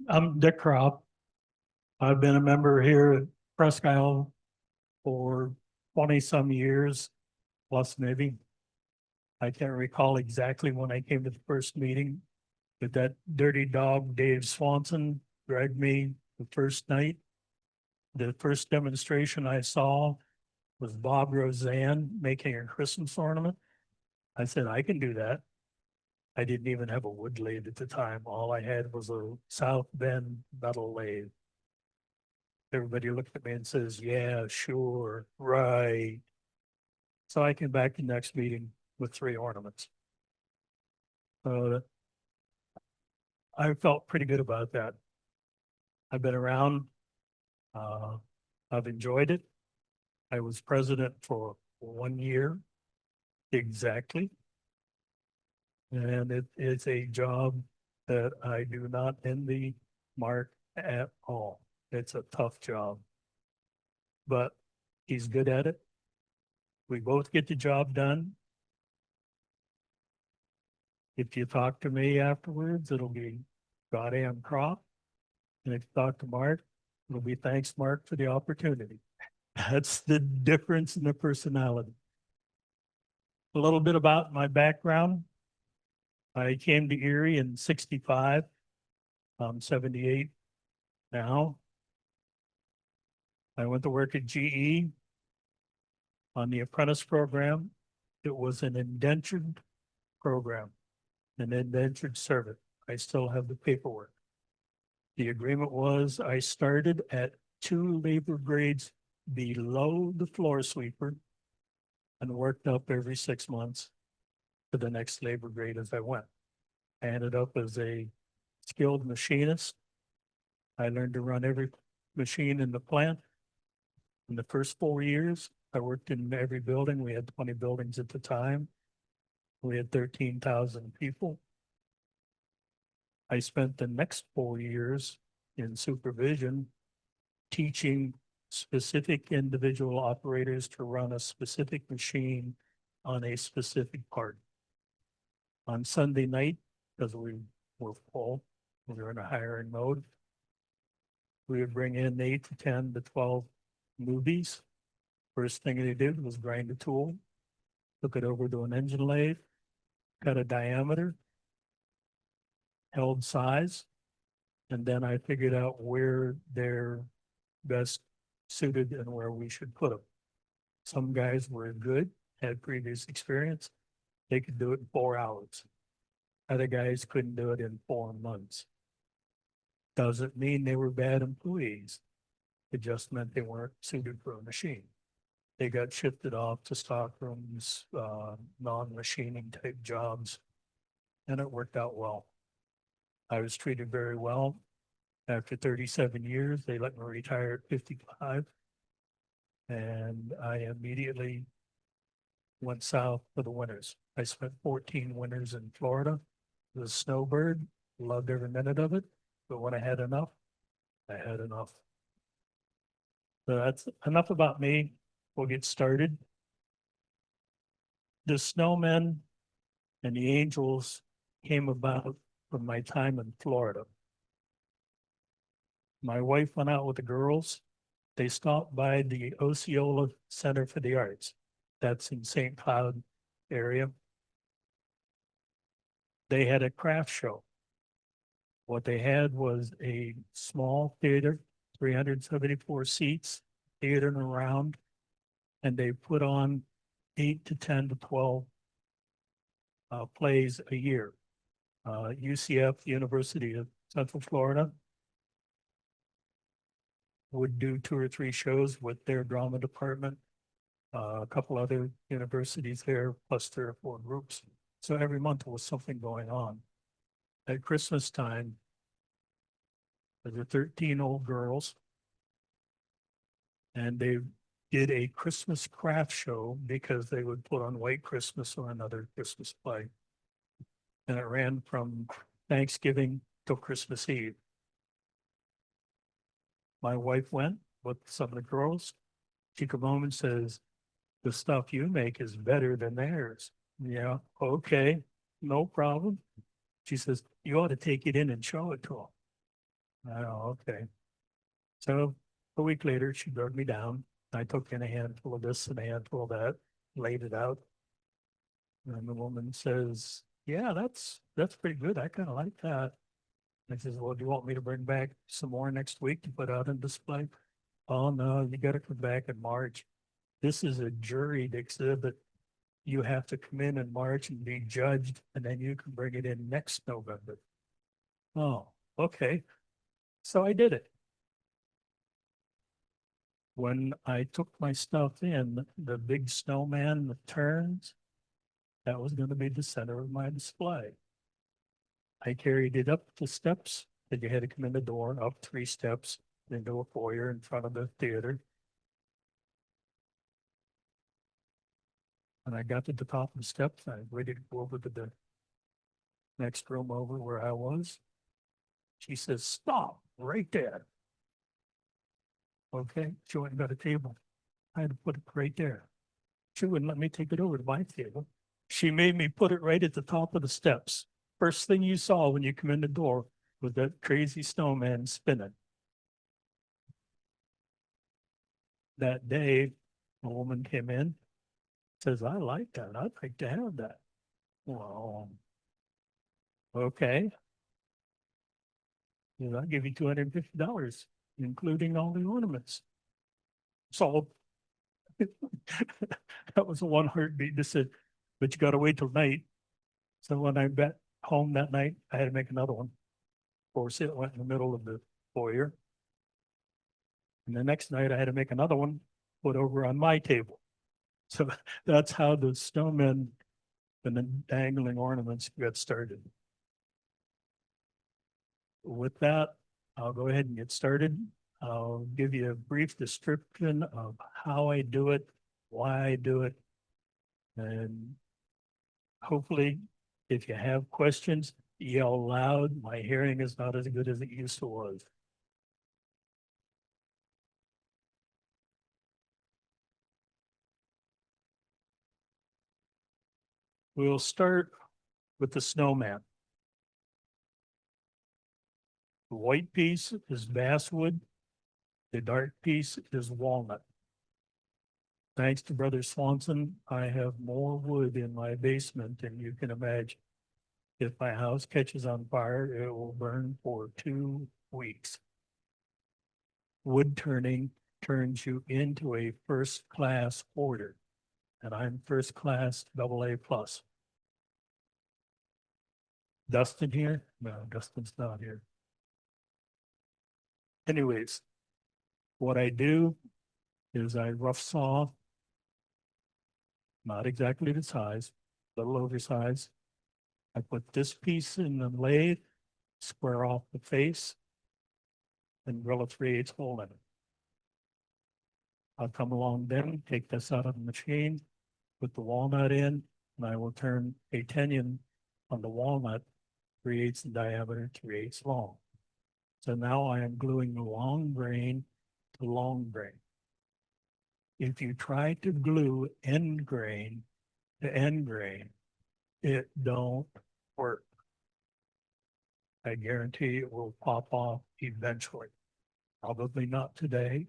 I'm Dick Cropp. I've been a member here at Presque Isle for 20 some years, plus maybe. I can't recall exactly when I came to the first meeting, but that dirty dog, Dave Swanson, dragged me the first night. The first demonstration I saw was Bob Roseanne making a Christmas ornament. I said, I can do that. I didn't even have a wood lathe at the time. All I had was a South Bend metal lathe. Everybody looked at me and says, yeah, sure, right. So I came back the next meeting with 3 ornaments. Uh, I felt pretty good about that. I've been around. Uh, I've enjoyed it. I was president for 1 year exactly. And it is a job that I do not envy Mark at all. It's a tough job, but he's good at it. We both get the job done. If you talk to me afterwards, it'll be goddamn crop. And if you talk to Mark, it'll be thanks, Mark, for the opportunity. That's the difference in the personality. A little bit about my background. I came to Erie in 65. I'm 78 now. I went to work at GE on the apprentice program. It was an indentured program, an indentured servant. I still have the paperwork. The agreement was I started at 2 labor grades below the floor sweeper and worked up every 6 months to the next labor grade as I went. I ended up as a skilled machinist. I learned to run every machine in the plant. In the first 4 years, I worked in every building. We had 20 buildings at the time. We had 13,000 people. I spent the next 4 years in supervision, teaching specific individual operators to run a specific machine on a specific part. On Sunday night, because we were full, we were in a hiring mode, we would bring in 8 to 10 to 12 movies. First thing they did was grind a tool, took it over to an engine lathe, cut a diameter, held size, and then I figured out where they're best suited and where we should put them. Some guys were good, had previous experience. They could do it in 4 hours. Other guys couldn't do it in 4 months. Doesn't mean they were bad employees. It just meant they weren't suited for a machine. They got shifted off to stockrooms, non-machining type jobs, and it worked out well. I was treated very well. After 37 years, they let me retire at 55. And I immediately went south for the winters. I spent 14 winters in Florida. The snowbird, loved every minute of it. But when I had enough, I had enough. So that's enough about me. We'll get started. The Snowmen and the Angels came about from my time in Florida. My wife went out with the girls. They stopped by the Osceola Center for the Arts. That's in St. Cloud area. They had a craft show. What they had was a small theater, 374 seats, theater and around, and they put on 8 to 10 to 12 plays a year. UCF, University of Central Florida, would do 2 or 3 shows with their drama department. A couple other universities there, plus 3 or 4 groups. So every month there was something going on. At Christmas time, there were 13 old girls, and they did a Christmas craft show because they would put on White Christmas or another Christmas play. And it ran from Thanksgiving till Christmas Eve. My wife went with some of the girls. She comes home and says, the stuff you make is better than theirs. Yeah, okay, no problem. She says, you ought to take it in and show it to them. Oh, okay. So a week later, she drug me down. I took in a handful of this and a handful of that, laid it out. And the woman says, yeah, that's pretty good. I kind of like that. I says, well, do you want me to bring back some more next week to put out on display? Oh, no, you got to come back in March. This is a juried exhibit. You have to come in March and be judged, and then you can bring it in next November. Oh, okay. So I did it. When I took my stuff in, the big snowman that turns, that was going to be the center of my display. I carried it up the steps, then you had to come in the door, up 3 steps, into a foyer in front of the theater. And I got to the top of the steps, I was ready to go over to the next room over where I was. She says, stop right there. Okay, she went and got a table. I had to put it right there. She wouldn't let me take it over to my table. She made me put it right at the top of the steps. First thing you saw when you come in the door was that crazy snowman spinning. That day, a woman came in, says, I like that. I'd like to have that. Well, okay. I'll give you $250, including all the ornaments. So that was a one heartbeat decision, but you got to wait till night. So when I got home that night, I had to make another one. Of course, it went in the middle of the foyer. And the next night, I had to make another one, put over on my table. So that's how the snowmen and the dangling ornaments got started. With that, I'll go ahead and get started. I'll give you a brief description of how I do it, why I do it, and hopefully, if you have questions, yell loud. My hearing is not as good as it used to was. We'll start with the snowman. The white piece is basswood. The dark piece is walnut. Thanks to Brother Swanson, I have more wood in my basement than you can imagine. If my house catches on fire, it will burn for 2 weeks. Wood turning turns you into a first class hoarder, and I'm first class AA plus. Dustin here? No, Dustin's not here. Anyways, what I do is I rough saw, not exactly the size, a little oversized. I put this piece in the lathe, square off the face, and drill a 3/8 hole in it. I'll come along then, take this out of the machine, put the walnut in, and I will turn a tenon on the walnut 3/8 in diameter, 3/8 long. So now I am gluing the long grain to long grain. If you try to glue end grain to end grain, it don't work. I guarantee it will pop off eventually. Probably not today,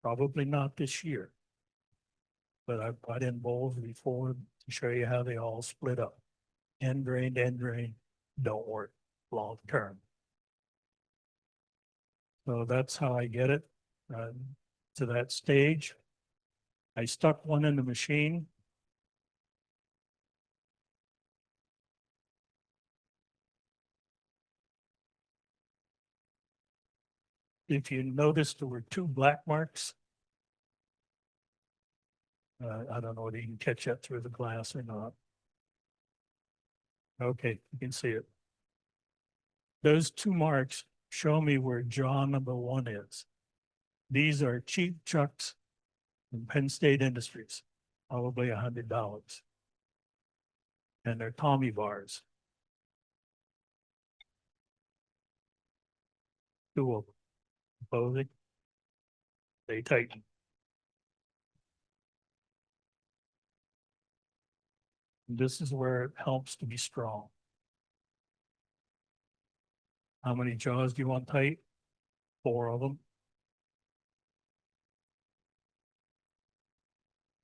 probably not this year. But I've put in bowls before to show you how they all split up. End grain, don't work long term. So that's how I get it to that stage. I stuck one in the machine. If you notice, there were 2 black marks. I don't know whether you can catch that through the glass or not. Okay, you can see it. Those 2 marks show me where jaw number 1 is. These are cheap chucks from Penn State Industries, probably $100. And they're Tommy bars, 2 of them. Clothing, they tighten. This is where it helps to be strong. How many jaws do you want tight? 4 of them.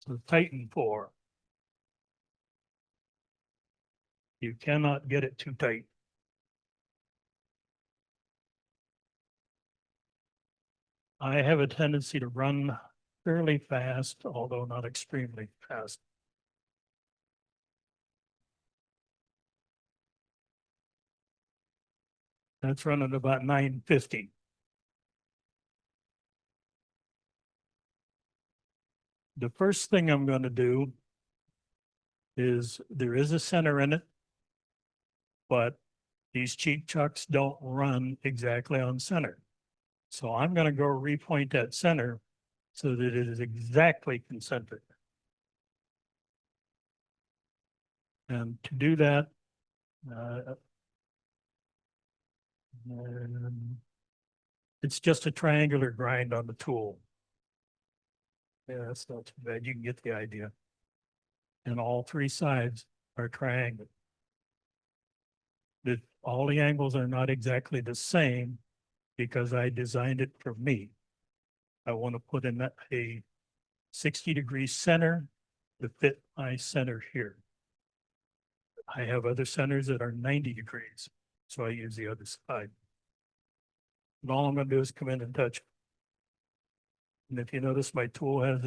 So tighten 4. You cannot get it too tight. I have a tendency to run fairly fast, although not extremely fast. That's running about 950. The first thing I'm going to do is there is a center in it, but these cheap chucks don't run exactly on center. So I'm going to go repoint that center so that it is exactly concentric. And to do that, uh, it's just a triangular grind on the tool. Yeah, that's not too bad. You can get the idea. And all 3 sides are triangle. All the angles are not exactly the same because I designed it for me. I want to put in a 60-degree center to fit my center here. I have other centers that are 90 degrees, so I use the other side. And all I'm going to do is come in and touch. And if you notice, my tool has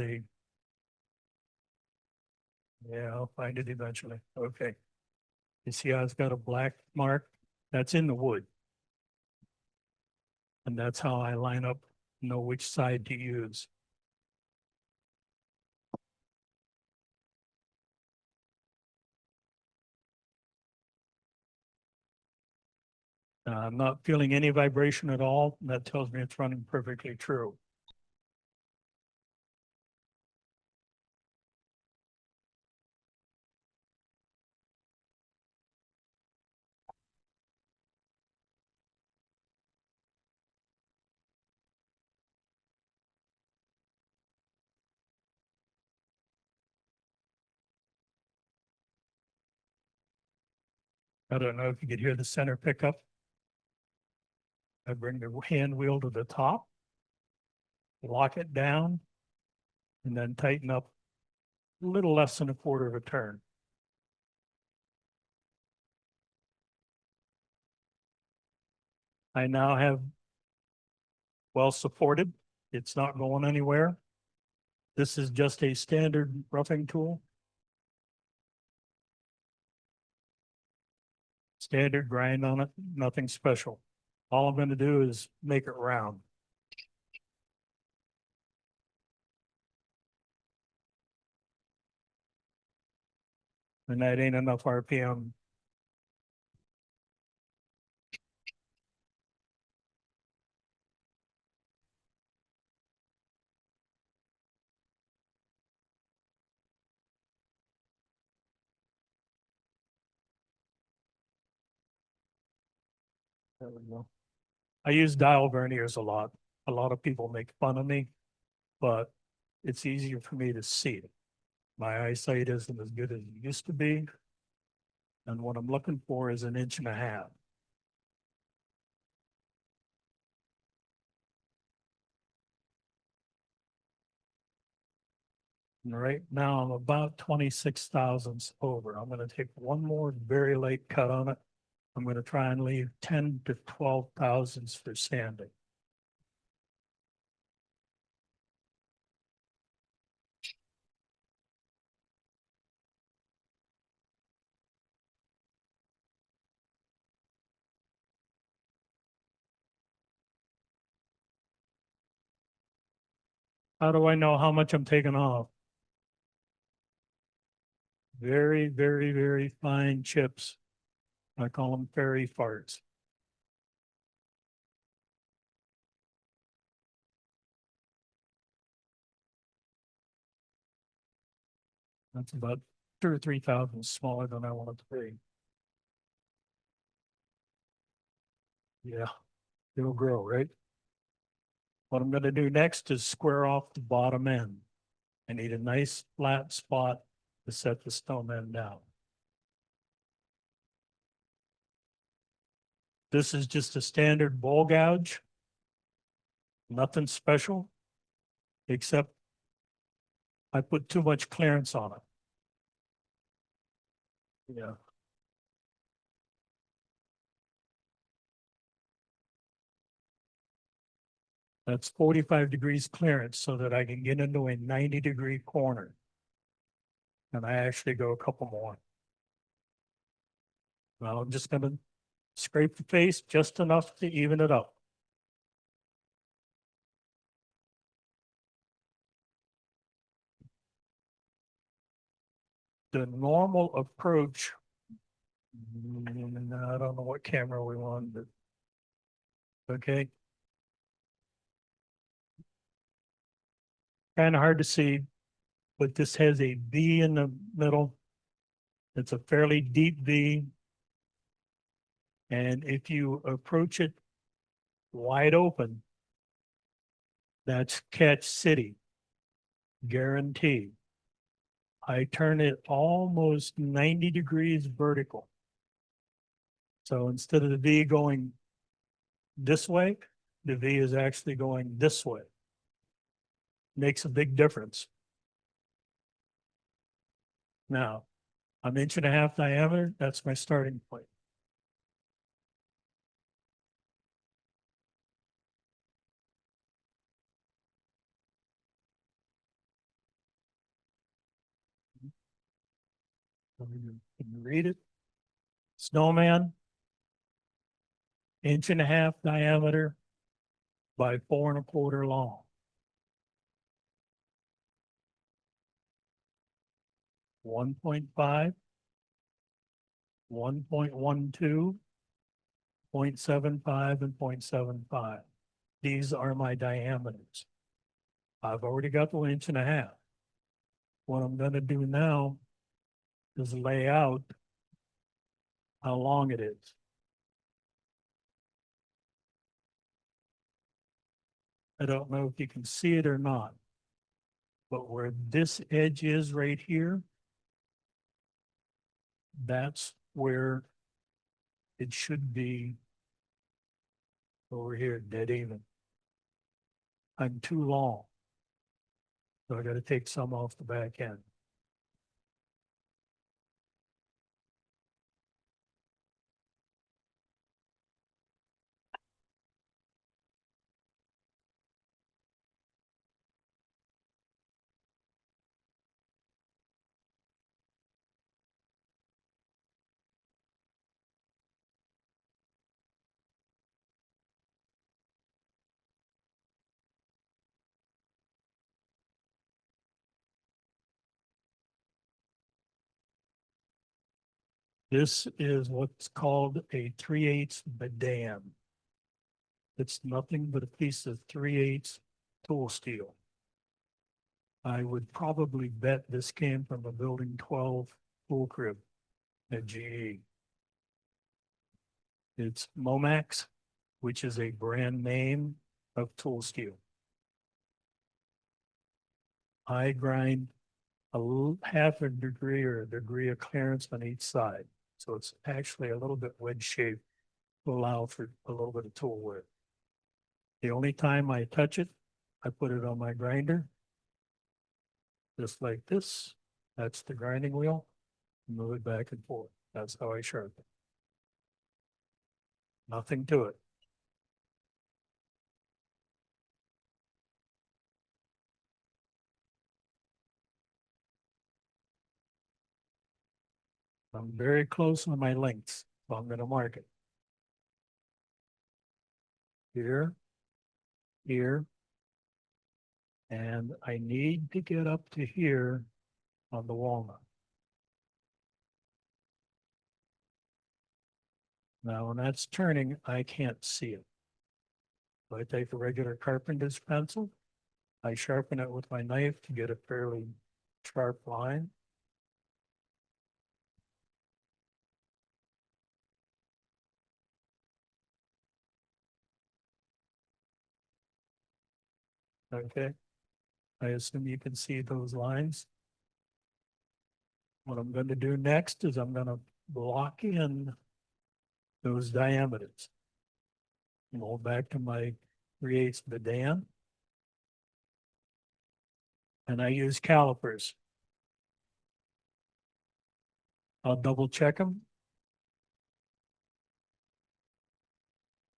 yeah, I'll find it eventually. Okay. You see how it's got a black mark? That's in the wood. And that's how I line up, know which side to use. I'm not feeling any vibration at all. That tells me it's running perfectly true. I don't know if you could hear the center pickup. I bring the hand wheel to the top, lock it down, and then tighten up a little less than a quarter of a turn. I now have well supported. It's not going anywhere. This is just a standard roughing tool. Standard grind on it, nothing special. All I'm going to do is make it round. And that ain't enough RPM. There we go. I use dial verniers a lot. A lot of people make fun of me, but it's easier for me to see it. My eyesight isn't as good as it used to be. And what I'm looking for is 1.5 inches. And right now I'm about 26 thousandths over. I'm going to take one more very light cut on it. I'm going to try and leave 10 to 12 thousandths for sanding. How do I know how much I'm taking off? Very, very, very fine chips. I call them fairy farts. That's about 2 or 3 thousandths smaller than I want it to be. Yeah, it'll grow, right? What I'm going to do next is square off the bottom end. I need a nice flat spot to set the snowman down. This is just a standard bowl gouge. Nothing special, except I put too much clearance on it. Yeah. That's 45 degrees clearance so that I can get into a 90-degree corner. And I actually go a couple more. Well, I'm just gonna scrape the face just enough to even it up. The normal approach, I don't know what camera we want, but okay. Kind of hard to see, but this has a V in the middle. It's a fairly deep V. And if you approach it wide open, that's catch city, guaranteed. I turn it almost 90 degrees vertical. So instead of the V going this way, the V is actually going this way. Makes a big difference. Now, I'm 1.5 inch diameter. That's my starting point. Can you read it? Snowman, 1.5 inch diameter by 4.25 long. 1.5, 1.12, 0.75, and 0.75. These are my diameters. I've already got the 1.5 inches. What I'm going to do now is lay out how long it is. I don't know if you can see it or not, but where this edge is right here, that's where it should be over here, dead even. I'm too long, so I got to take some off the back end. This is what's called a 3/8 bedan. It's nothing but a piece of 3/8 tool steel. I would probably bet this came from a Building 12 pool crib at GE. It's Momax, which is a brand name of tool steel. I grind a half a degree or a degree of clearance on each side. So it's actually a little bit wedge shaped to allow for a little bit of tool wear. The only time I touch it, I put it on my grinder, just like this. That's the grinding wheel. Move it back and forth. That's how I sharpen. Nothing to it. I'm very close on my lengths, so I'm going to mark it. Here, here, and I need to get up to here on the walnut. Now, when that's turning, I can't see it. So I take a regular carpenter's pencil. I sharpen it with my knife to get a fairly sharp line. Okay. I assume you can see those lines. What I'm going to do next is I'm going to block in those diameters. Go back to my 3/8 Bedan. And I use calipers. I'll double check them.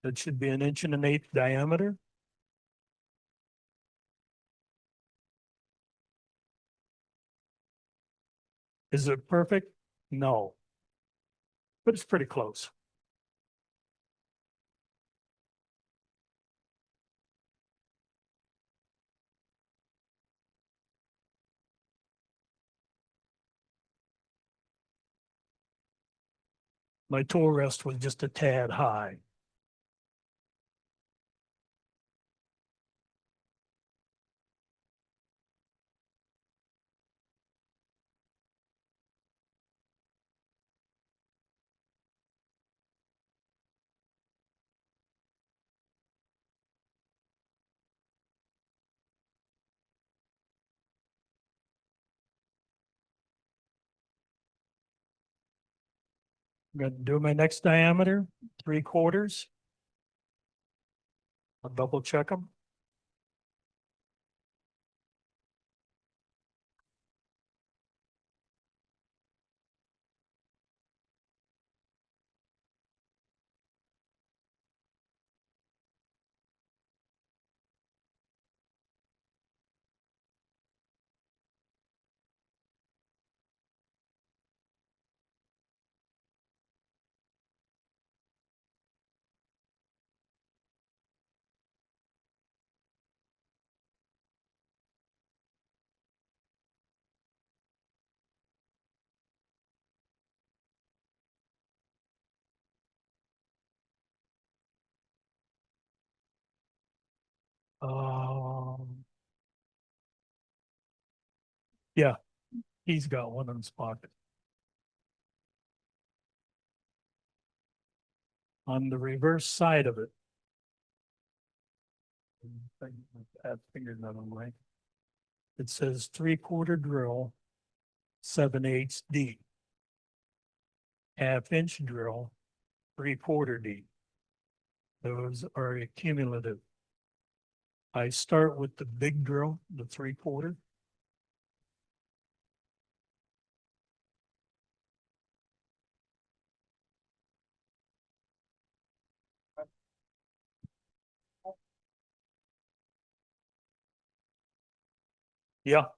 It should be 1.125 diameter. Is it perfect? No. But it's pretty close. My tool rest was just a tad high. I'm going to do my next diameter, 3/4. I'll double check them. Yeah, he's got one in his pocket. On the reverse side of it. Add finger another way. It says 3/4 drill, 7/8 D. 1/2 inch drill, 3/4 D. Those are cumulative. I start with the big drill, the 3/4. Yeah,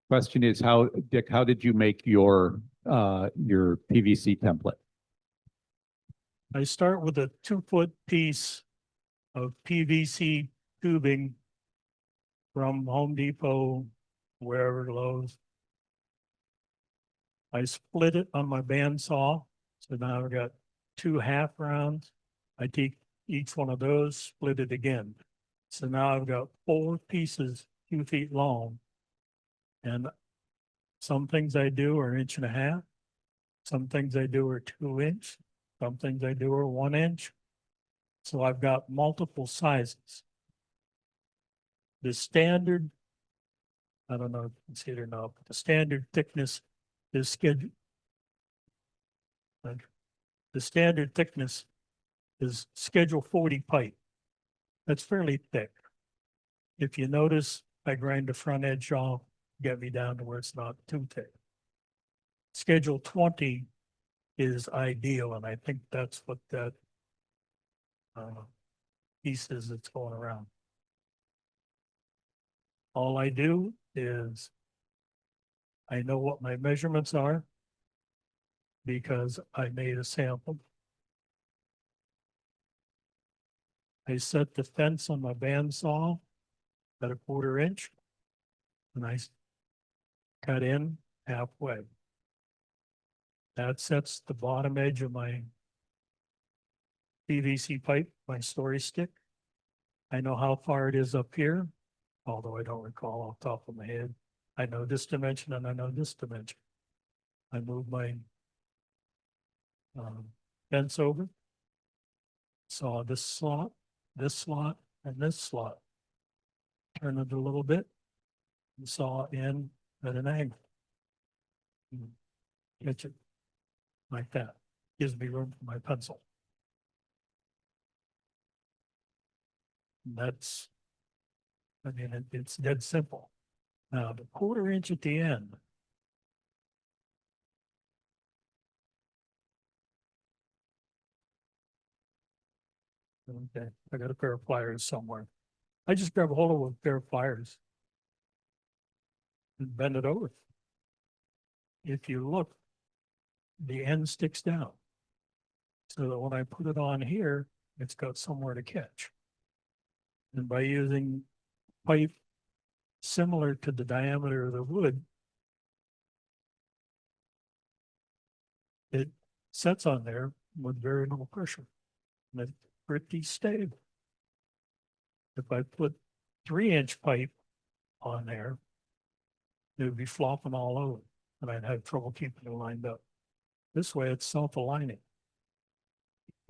Question is Dick, how did you make your PVC template? I start with a 2-foot piece of PVC tubing from Home Depot, wherever, Lowe's. I split it on my bandsaw. So now I've got 2 half rounds. I take each one of those, split it again. So now I've got 4 pieces, 2 feet long. And some things I do are 1.5 inches. Some things I do are 2 inch. Some things I do are 1 inch. So I've got multiple sizes. The standard, I don't know if you can see it or not, but the standard thickness is scheduled. The standard thickness is schedule 40 pipe. That's fairly thick. If you notice, I grind the front edge off, get me down to where it's not too thick. Schedule 20 is ideal, and I think that's what that piece is that's going around. All I do is I know what my measurements are because I made a sample. I set the fence on my bandsaw at 1/4 inch, and I cut in halfway. That sets the bottom edge of my PVC pipe, my story stick. I know how far it is up here, although I don't recall off the top of my head. I know this dimension and I know this dimension. I move my fence over, saw this slot, and this slot. Turn it a little bit, and saw in at an angle. Catch it like that. Gives me room for my pencil. That's, I mean, it's dead simple. Now, the 1/4 inch at the end. Okay, I got a pair of pliers somewhere. I just grab a hold of a pair of pliers and bend it over. If you look, the end sticks down. So that when I put it on here, it's got somewhere to catch. And by using pipe similar to the diameter of the wood, it sets on there with very little pressure. And it's pretty stable. If I put 3-inch pipe on there, it would be flopping all over and I'd have trouble keeping it lined up. This way it's self-aligning.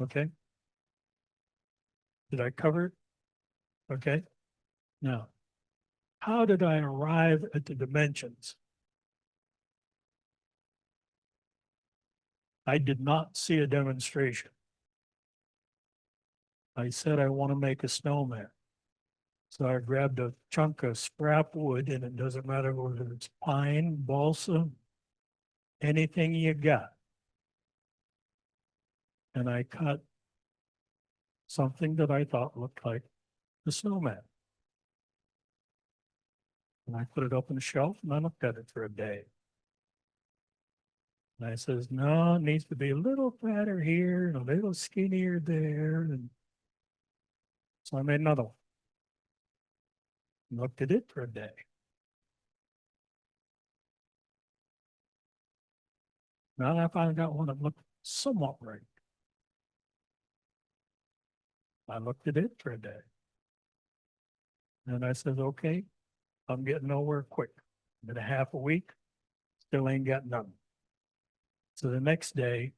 Okay? Did I cover it? Okay. Now, how did I arrive at the dimensions? I did not see a demonstration. I said I want to make a snowman. So I grabbed a chunk of scrap wood, and it doesn't matter whether it's pine, balsa, anything you got. And I cut something that I thought looked like the snowman. And I put it up on the shelf and I looked at it for a day. And I says, no, it needs to be a little fatter here and a little skinnier there. And so I made another one. Looked at it for a day. Now I finally got one that looked somewhat right. I looked at it for a day. And I said, okay, I'm getting nowhere quick. Been a half a week, still ain't got nothing. So the next day,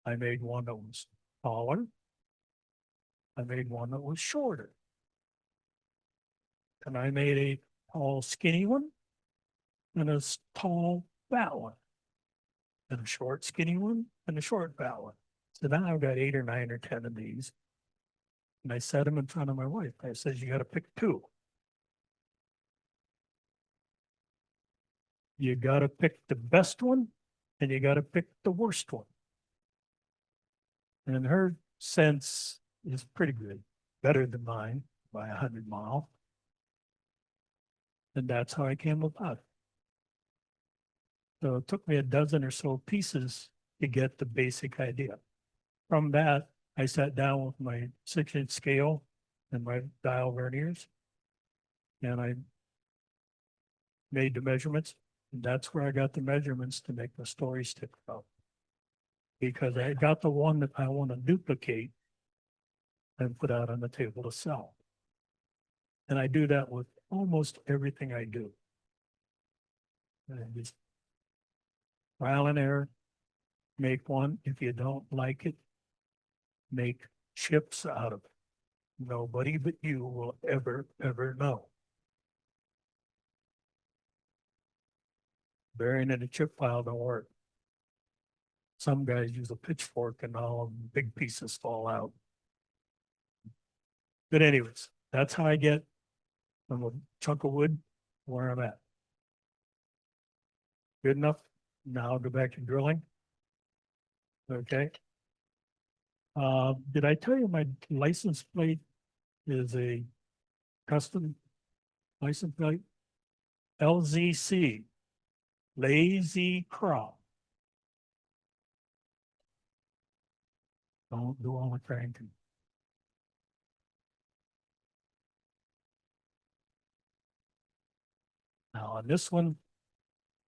I made one that was taller. I made one that was shorter. And I made a tall, skinny one and a tall, fat one. And a short, skinny one and a short, fat one. So now I've got 8 or 9 or 10 of these. And I set them in front of my wife. I says, you got to pick 2. You got to pick the best one and you got to pick the worst one. And her sense is pretty good, better than mine by 100 miles. And that's how I came about it. So it took me a dozen or so pieces to get the basic idea. From that, I sat down with my 6-inch scale and my dial verniers, and I made the measurements. And that's where I got the measurements to make the story stick out. Because I got the one that I want to duplicate and put out on the table to sell. And I do that with almost everything I do. And I just trial and error, make one. If you don't like it, make chips out of it. Nobody but you will ever know. Burying in a chip pile don't work. Some guys use a pitchfork and all the big pieces fall out. But anyways, that's how I get from a chunk of wood where I'm at. Good enough? Now I'll go back to drilling. Okay. Did I tell you my license plate is a custom license plate? LZC, Lazy Crop. Don't do all the cranking. Now on this one,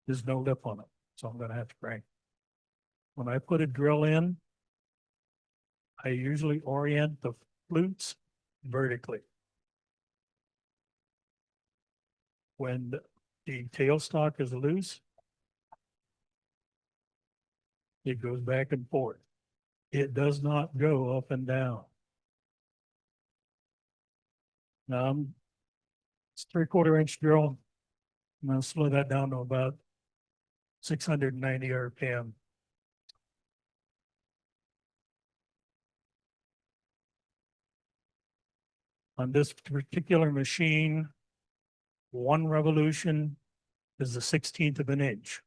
there's no lip on it, so I'm gonna have to crank. When I put a drill in, I usually orient the flutes vertically. When the tailstock is loose, it goes back and forth. It does not go up and down. Now it's 3/4 inch drill. I'm gonna slow that down to about 690 RPM. On this particular machine, one revolution is the 16th of an inch.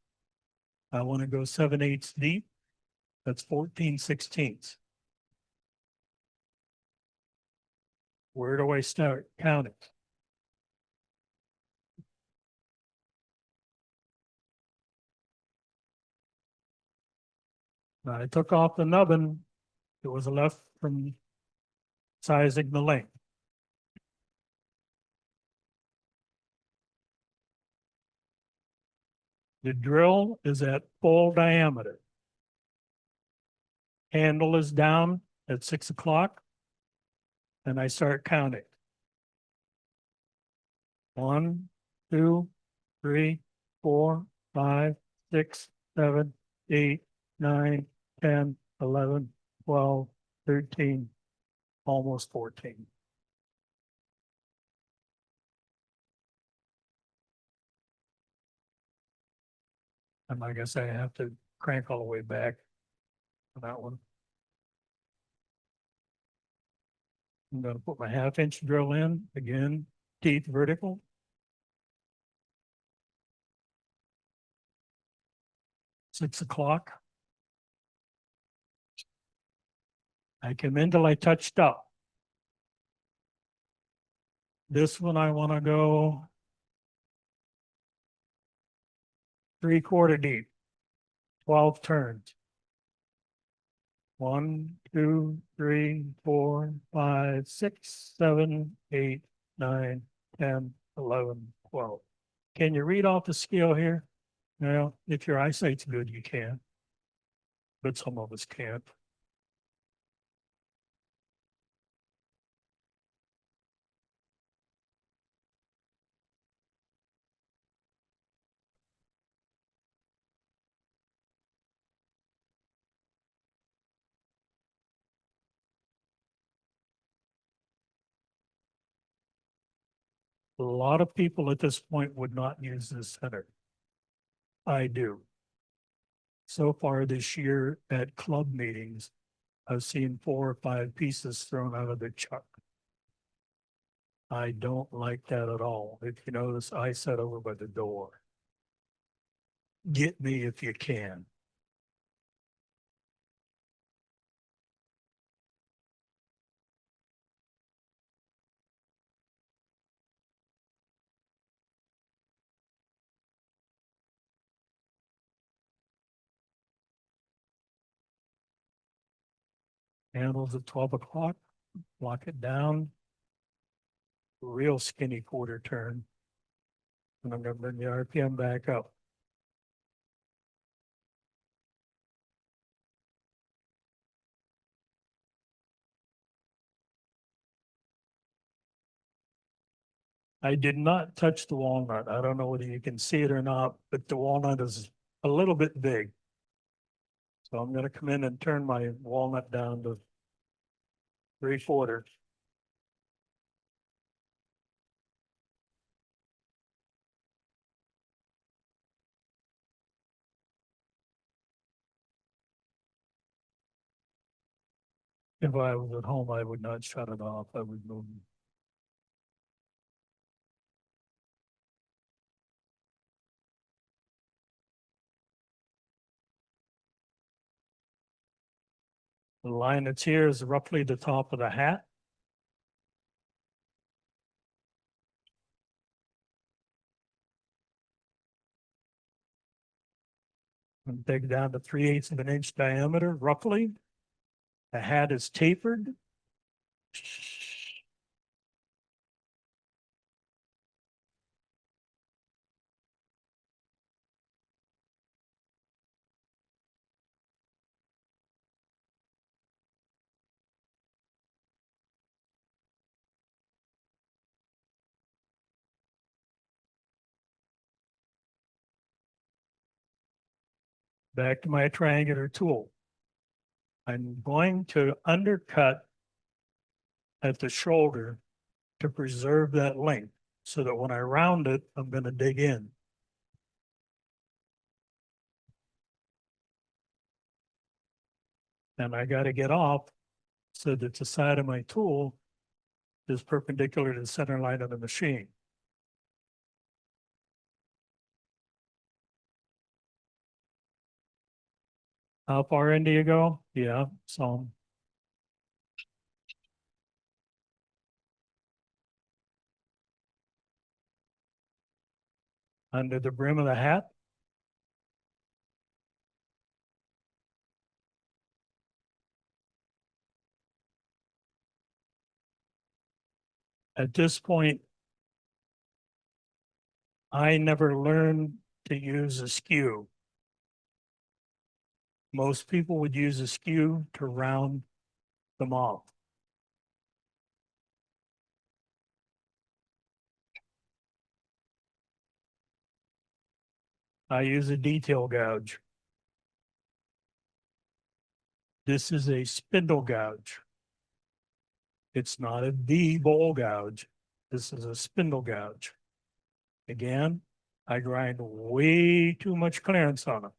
I want to go 7/8 deep. That's 14/16. Where do I start counting? Now, I took off the nubbin that was left from sizing the length. The drill is at full diameter. Handle is down at 6 o'clock. And I start counting. 1, 2, 3, 4, 5, 6, 7, 8, 9, 10, 11, 12, 13, almost 14. And I guess I have to crank all the way back on that one. I'm going to put my 1/2 inch drill in again, teeth vertical. Six o'clock. I came in till I touched up. This one I want to go 3/4 deep, 12 turns. 1, 2, 3, 4, 5, 6, 7, 8, 9, 10, 11, 12. Can you read off the scale here? Well, if your eyesight's good, you can. But some of us can't. A lot of people at this point would not use this center. I do. So far this year at club meetings, I've seen 4 or 5 pieces thrown out of the chuck. I don't like that at all. If you notice, I sat over by the door. Get me if you can. Handles at 12 o'clock, lock it down. Real skinny quarter turn. And I'm gonna bring the RPM back up. I did not touch the walnut. I don't know whether you can see it or not, but the walnut is a little bit big. So I'm gonna come in and turn my walnut down to 3/4. If I was at home, I would not shut it off. I would move. The line that's here is roughly the top of the hat. And dig down to 3/8 of an inch diameter, roughly. The hat is tapered. Back to my triangular tool. I'm going to undercut at the shoulder to preserve that length so that when I round it, I'm going to dig in. And I got to get off so that the side of my tool is perpendicular to the center line of the machine. How far in do you go? Yeah, so under the brim of the hat. At this point, I never learned to use a skew. Most people would use a skew to round them off. I use a detail gouge. This is a spindle gouge. It's not a V bowl gouge. This is a spindle gouge. Again, I grind way too much clearance on it.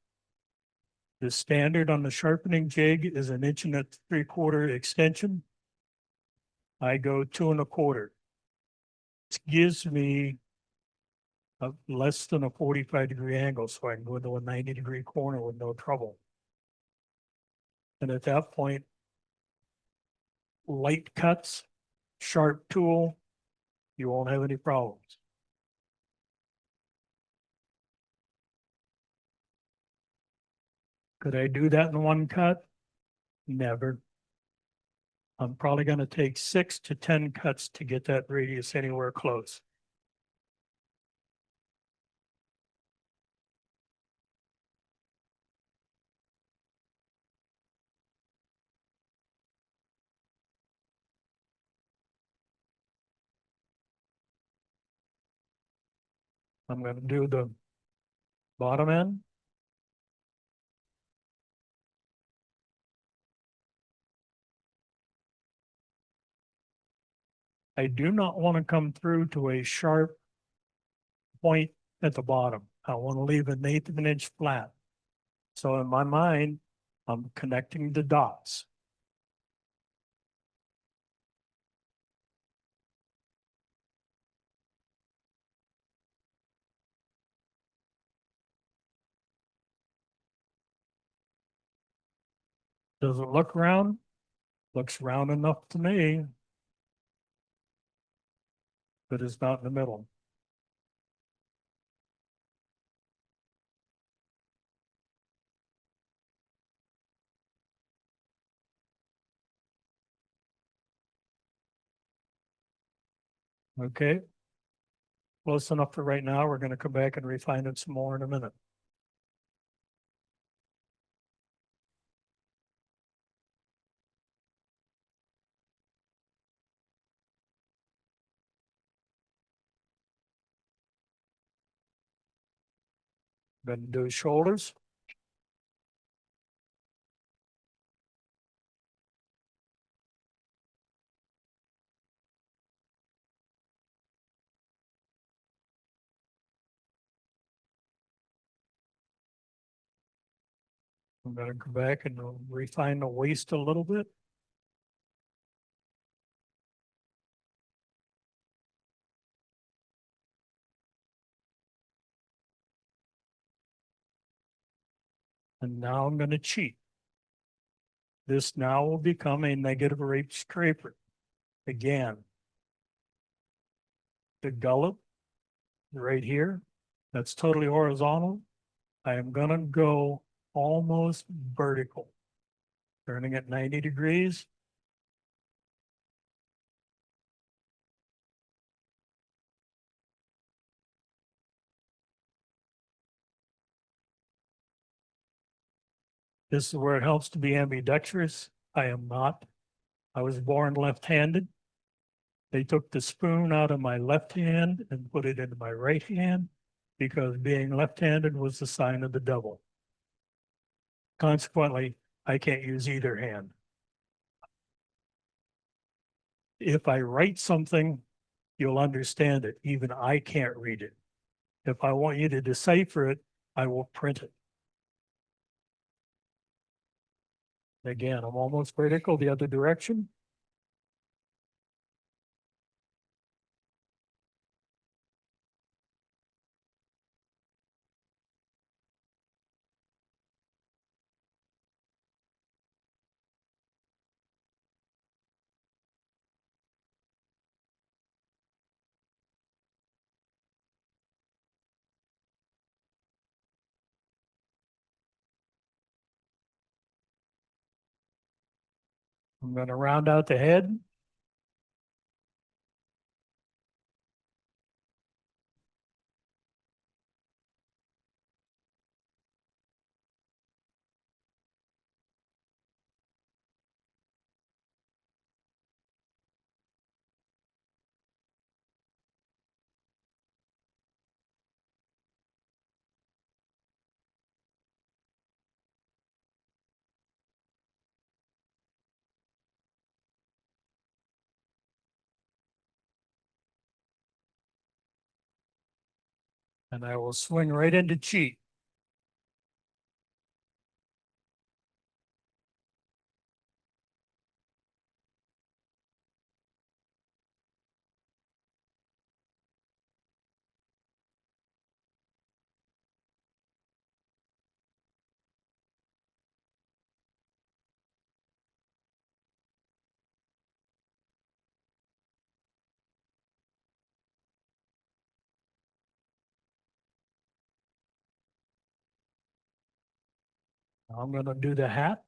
The standard on the sharpening jig is 1.75 inch extension. I go 2 1/4. It gives me less than a 45-degree angle, so I can go into a 90-degree corner with no trouble. And at that point, light cuts, sharp tool, you won't have any problems. Could I do that in one cut? Never. I'm probably going to take 6 to 10 cuts to get that radius anywhere close. I'm going to do the bottom end. I do not want to come through to a sharp point at the bottom. I want to leave 1/8 of an inch flat. So in my mind, I'm connecting the dots. Does it look round? Looks round enough to me, but it's not in the middle. Okay. Close enough for right now. We're going to come back and refine it some more in a minute. Going to do shoulders. I'm going to go back and refine the waist a little bit. And now I'm going to cheat. This now will become a negative rate scraper. Again, the gullet right here, that's totally horizontal. I am going to go almost vertical, turning at 90 degrees. This is where it helps to be ambidextrous. I am not. I was born left-handed. They took the spoon out of my left hand and put it into my right hand because being left-handed was the sign of the devil. Consequently, I can't use either hand. If I write something, you'll understand it. Even I can't read it. If I want you to decipher it, I will print it. Again, I'm almost vertical the other direction. I'm gonna round out the head. And I will swing right into cheat. I'm gonna do the hat.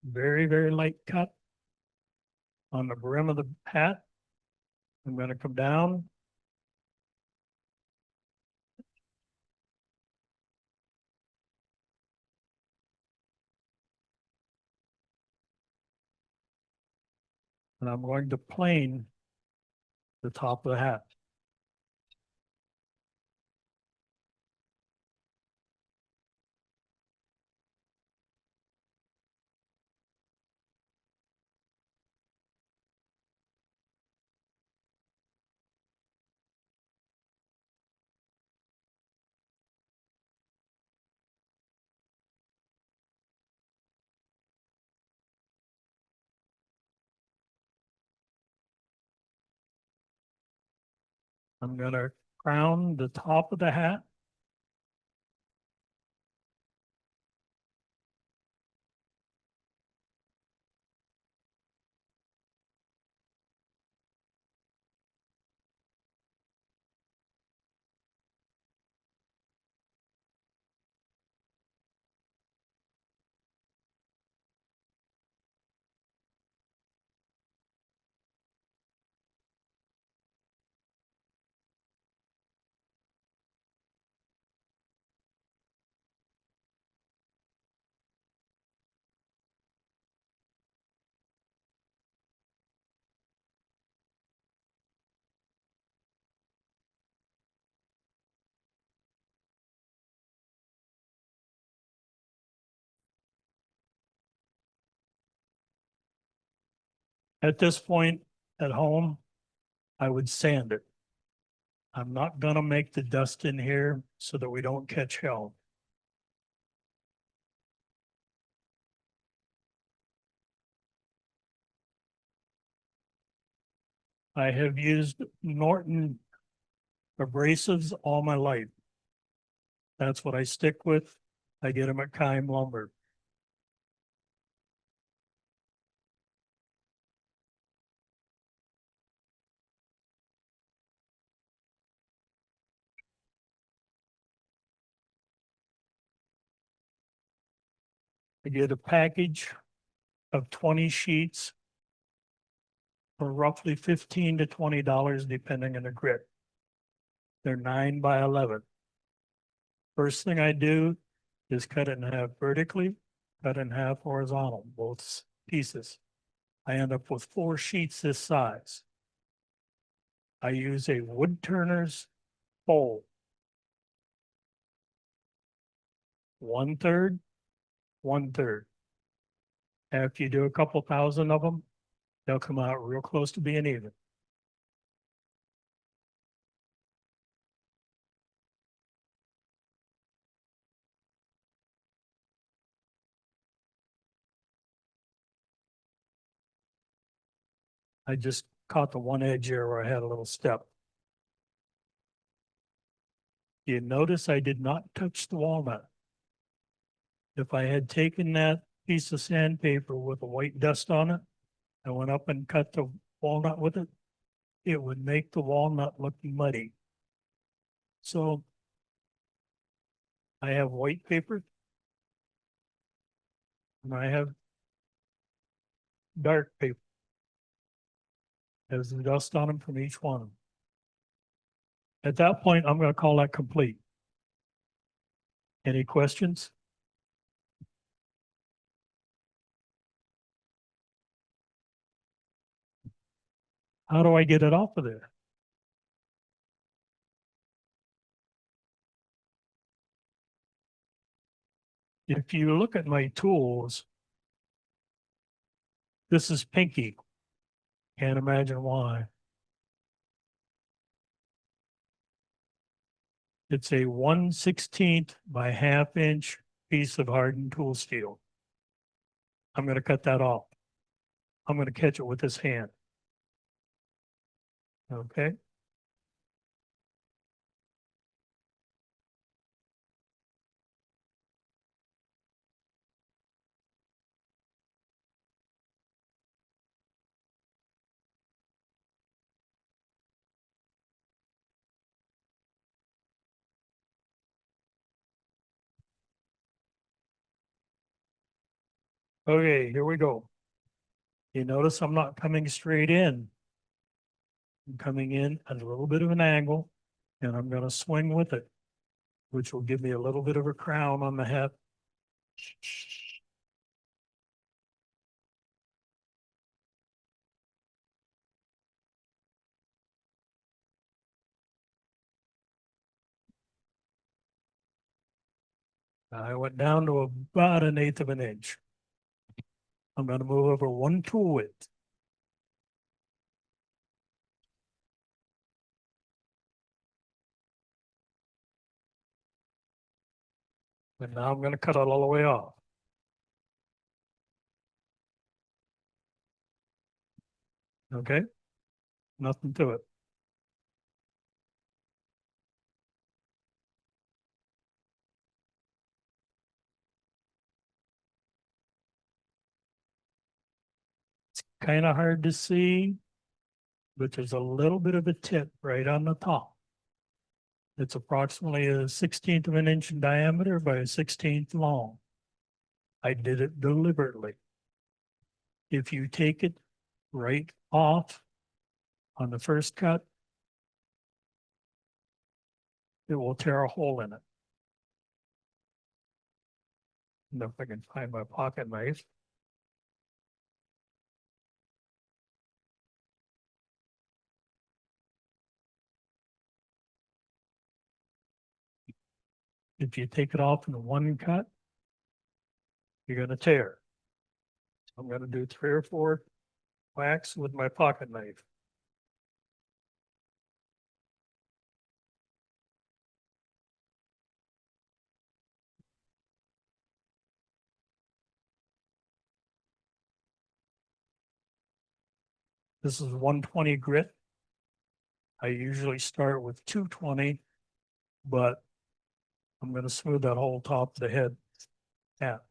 Very, very light cut on the brim of the hat. I'm gonna come down. And I'm going to plane the top of the hat. I'm gonna crown the top of the hat. At this point at home, I would sand it. I'm not gonna make the dust in here so that we don't catch hell. I have used Norton abrasives all my life. That's what I stick with. I get them at Kime Lumber. I get a package of 20 sheets for roughly $15 to $20, depending on the grit. They're 9 by 11. First thing I do is cut it in half vertically, cut it in half horizontal, both pieces. I end up with 4 sheets this size. I use a woodturner's bowl. 1/3, 1/3. After you do a couple thousand of them, they'll come out real close to being even. I just caught the one edge here where I had a little step. You notice I did not touch the walnut. If I had taken that piece of sandpaper with a white dust on it, I went up and cut the walnut with it, it would make the walnut look muddy. So I have white paper and I have dark paper. There's the dust on them from each one. At that point, I'm going to call that complete. Any questions? How do I get it off of there? If you look at my tools, this is pinky. Can't imagine why. It's a 1/16 by ½ inch piece of hardened tool steel. I'm going to cut that off. I'm going to catch it with this hand. Okay. Okay, here we go. You notice I'm not coming straight in. I'm coming in at a little bit of an angle, and I'm going to swing with it, which will give me a little bit of a crown on the head. I went down to about 1/8 of an inch. I'm going to move over one tool width. And now I'm going to cut it all the way off. Okay? Nothing to it. Kind of hard to see, but there's a little bit of a tip right on the top. It's approximately a 1/16 of an inch in diameter by a 1/16 long. I did it deliberately. If you take it right off on the first cut, it will tear a hole in it. And if I can find my pocket knife. If you take it off in one cut, you're going to tear. I'm going to do 3 or 4 whacks with my pocket knife. This is 120 grit. I usually start with 220, but I'm going to smooth that whole top of the head out.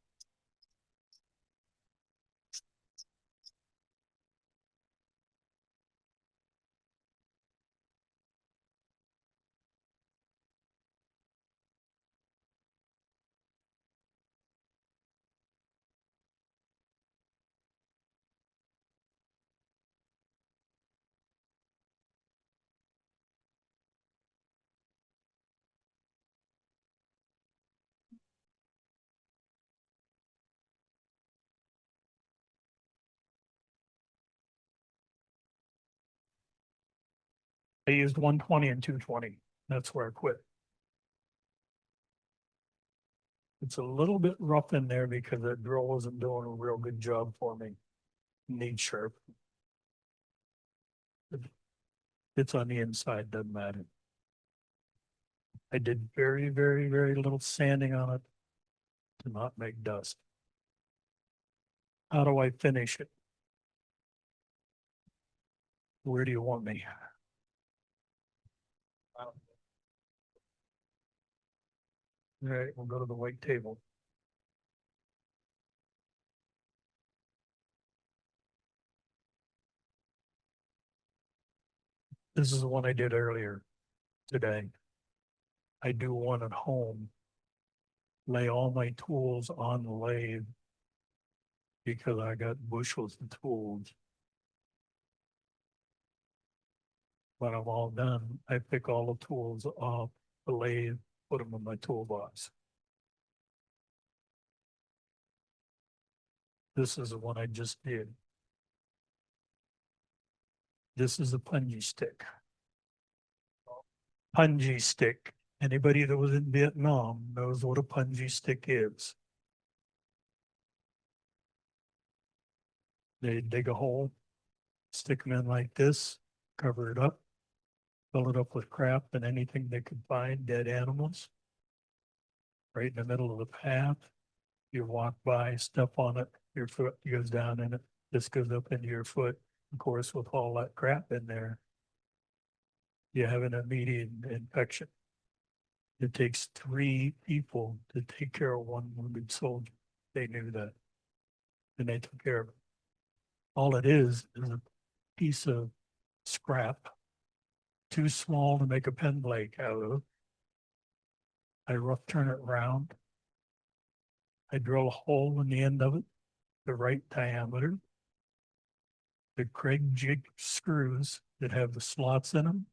I used 120 and 220. That's where I quit. It's a little bit rough in there because the drill wasn't doing a real good job for me. Need sharp. It's on the inside, doesn't matter. I did very, very, very little sanding on it to not make dust. How do I finish it? Where do you want me? All right, we'll go to the white table. This is the one I did earlier today. I do one at home. Lay all my tools on the lathe because I got bushels of tools. When I'm all done, I pick all the tools off the lathe, put them in my toolbox. This is the one I just did. This is a punji stick. Punji stick. Anybody that was in Vietnam knows what a punji stick is. They dig a hole, stick them in like this, cover it up, fill it up with crap and anything they could find, dead animals. Right in the middle of the path. You walk by, step on it, your foot goes down in it. This goes up into your foot. Of course, with all that crap in there, you have an immediate infection. It takes 3 people to take care of one wounded soldier. They knew that. And they took care of it. All it is a piece of scrap, too small to make a pen blade out of. I rough turn it round. I drill a hole in the end of it, the right diameter. The Craig jig screws that have the slots in them.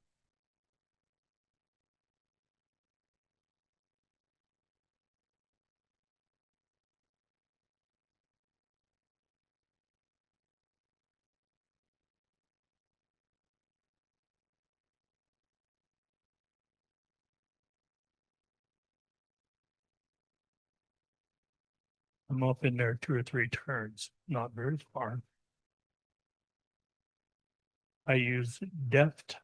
I'm up in there 2 or 3 turns, not very far. I use Deft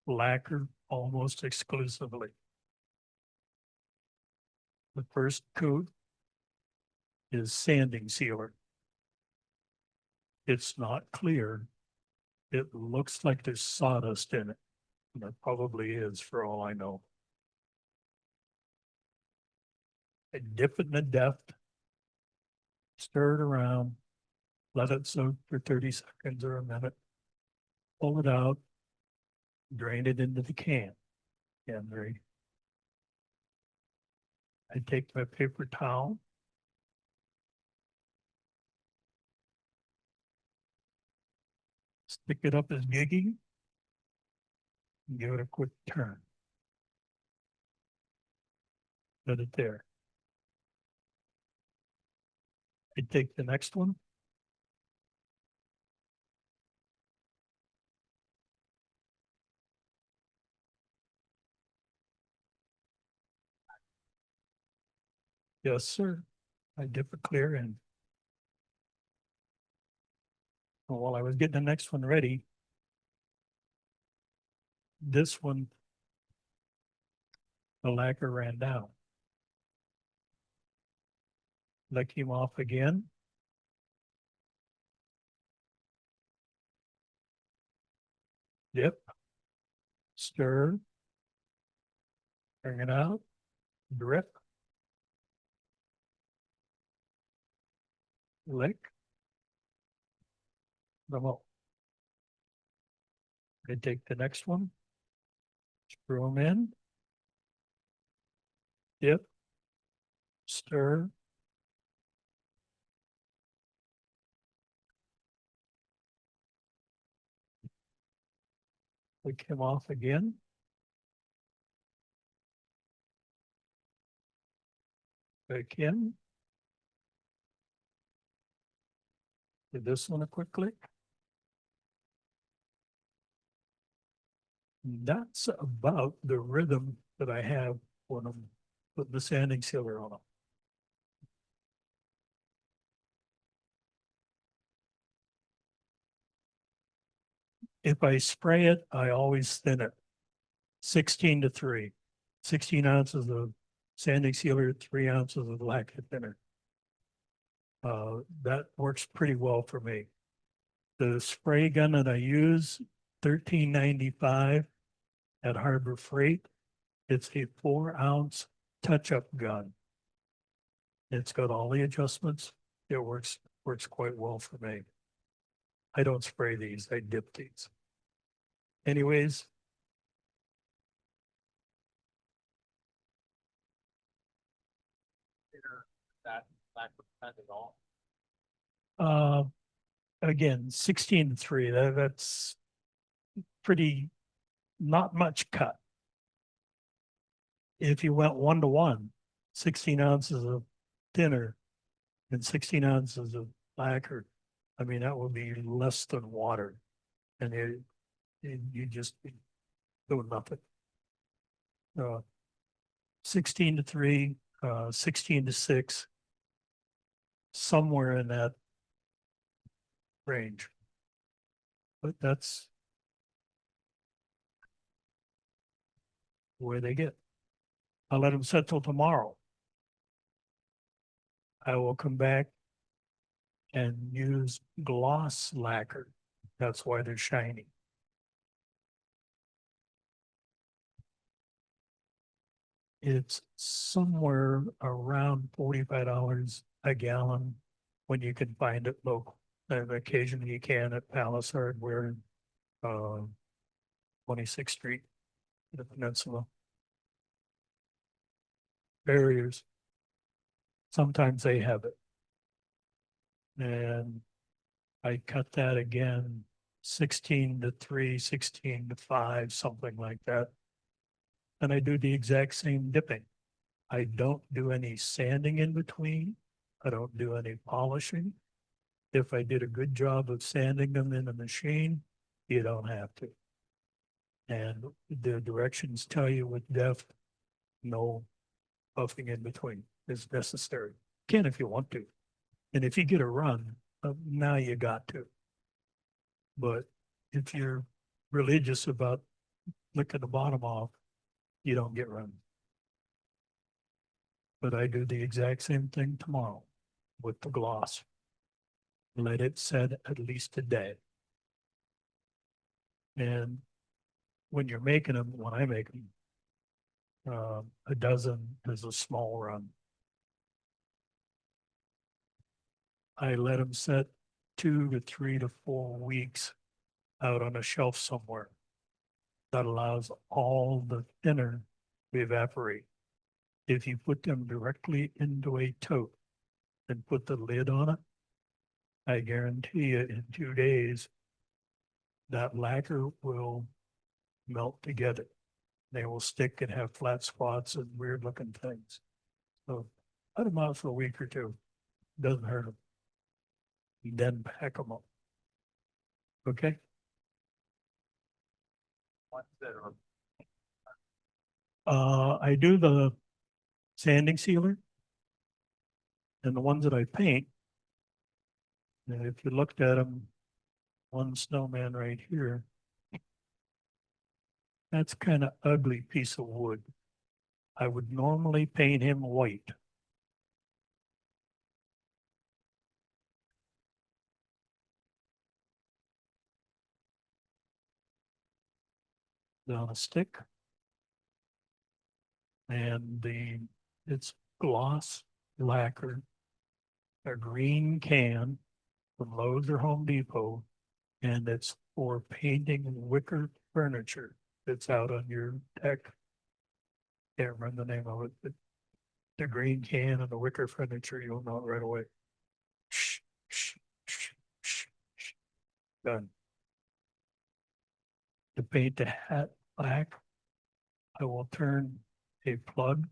lacquer almost exclusively. The first coat is sanding sealer. It's not clear. It looks like there's sawdust in it. And it probably is for all I know. I dip it in the Deft, stir it around, let it soak for 30 seconds or a minute, pull it out, drain it into the can. I take my paper towel, stick it up as giggy, and give it a quick turn. Let it there. I take the next one. Yes, sir. I dip it clear in. And while I was getting the next one ready, this one, the lacquer ran down. Lick him off again. Dip, stir, bring it out, drip, lick, them all. I take the next one, screw them in, dip, stir, lick him off again. Back in. Give this one a quick click. That's about the rhythm that I have when I'm putting the sanding sealer on them. If I spray it, I always thin it. 16 to 3. 16 ounces of sanding sealer, 3 ounces of lacquer thinner. That works pretty well for me. The spray gun that I use, $13.95 at Harbor Freight. It's a 4-ounce touch-up gun. It's got all the adjustments. It works quite well for me. I don't spray these, I dip these. Anyways, that at all? Uh, again, 16-3, that's pretty, not much cut. If you went 1-to-1, 16 ounces of thinner and 16 ounces of lacquer, I mean, that would be less than water. And you just be doing nothing. 16-3, 16-6, somewhere in that range. But that's where they get. I'll let them set till tomorrow. I will come back and use gloss lacquer. That's why they're shiny. It's somewhere around $45 a gallon when you can find it local. And occasionally you can at Palace Hardware, 26th Street, the Peninsula. Barriers. Sometimes they have it. And I cut that again, 16-3, 16-5, something like that. And I do the exact same dipping. I don't do any sanding in between. I don't do any polishing. If I did a good job of sanding them in a machine, you don't have to. And the directions tell you with depth, no buffing in between is necessary. Can if you want to. And if you get a run, now you got to. But if you're religious about licking the bottom off, you don't get run. But I do the exact same thing tomorrow with the gloss. Let it set at least a day. And when you're making them, when I make them, a dozen is a small run. I let them set 2 to 3 to 4 weeks out on a shelf somewhere. That allows all the thinner to evaporate. If you put them directly into a tote and put the lid on it, I guarantee you in 2 days, that lacquer will melt together. They will stick and have flat spots and weird looking things. So put them out for a week or two. Doesn't hurt them. Then pack them up. Okay? I do the sanding sealer and the ones that I paint. And if you looked at them, one snowman right here, that's kind of ugly piece of wood. I would normally paint him white. On a stick. And it's gloss lacquer, a green can from Lowe's or Home Depot, and it's for painting wicker furniture that's out on your deck. Can't remember the name of it, but the green can and the wicker furniture, you'll know it right away. Shh, shh, shh, shh, shh. Done. To paint the hat black, I will turn a plug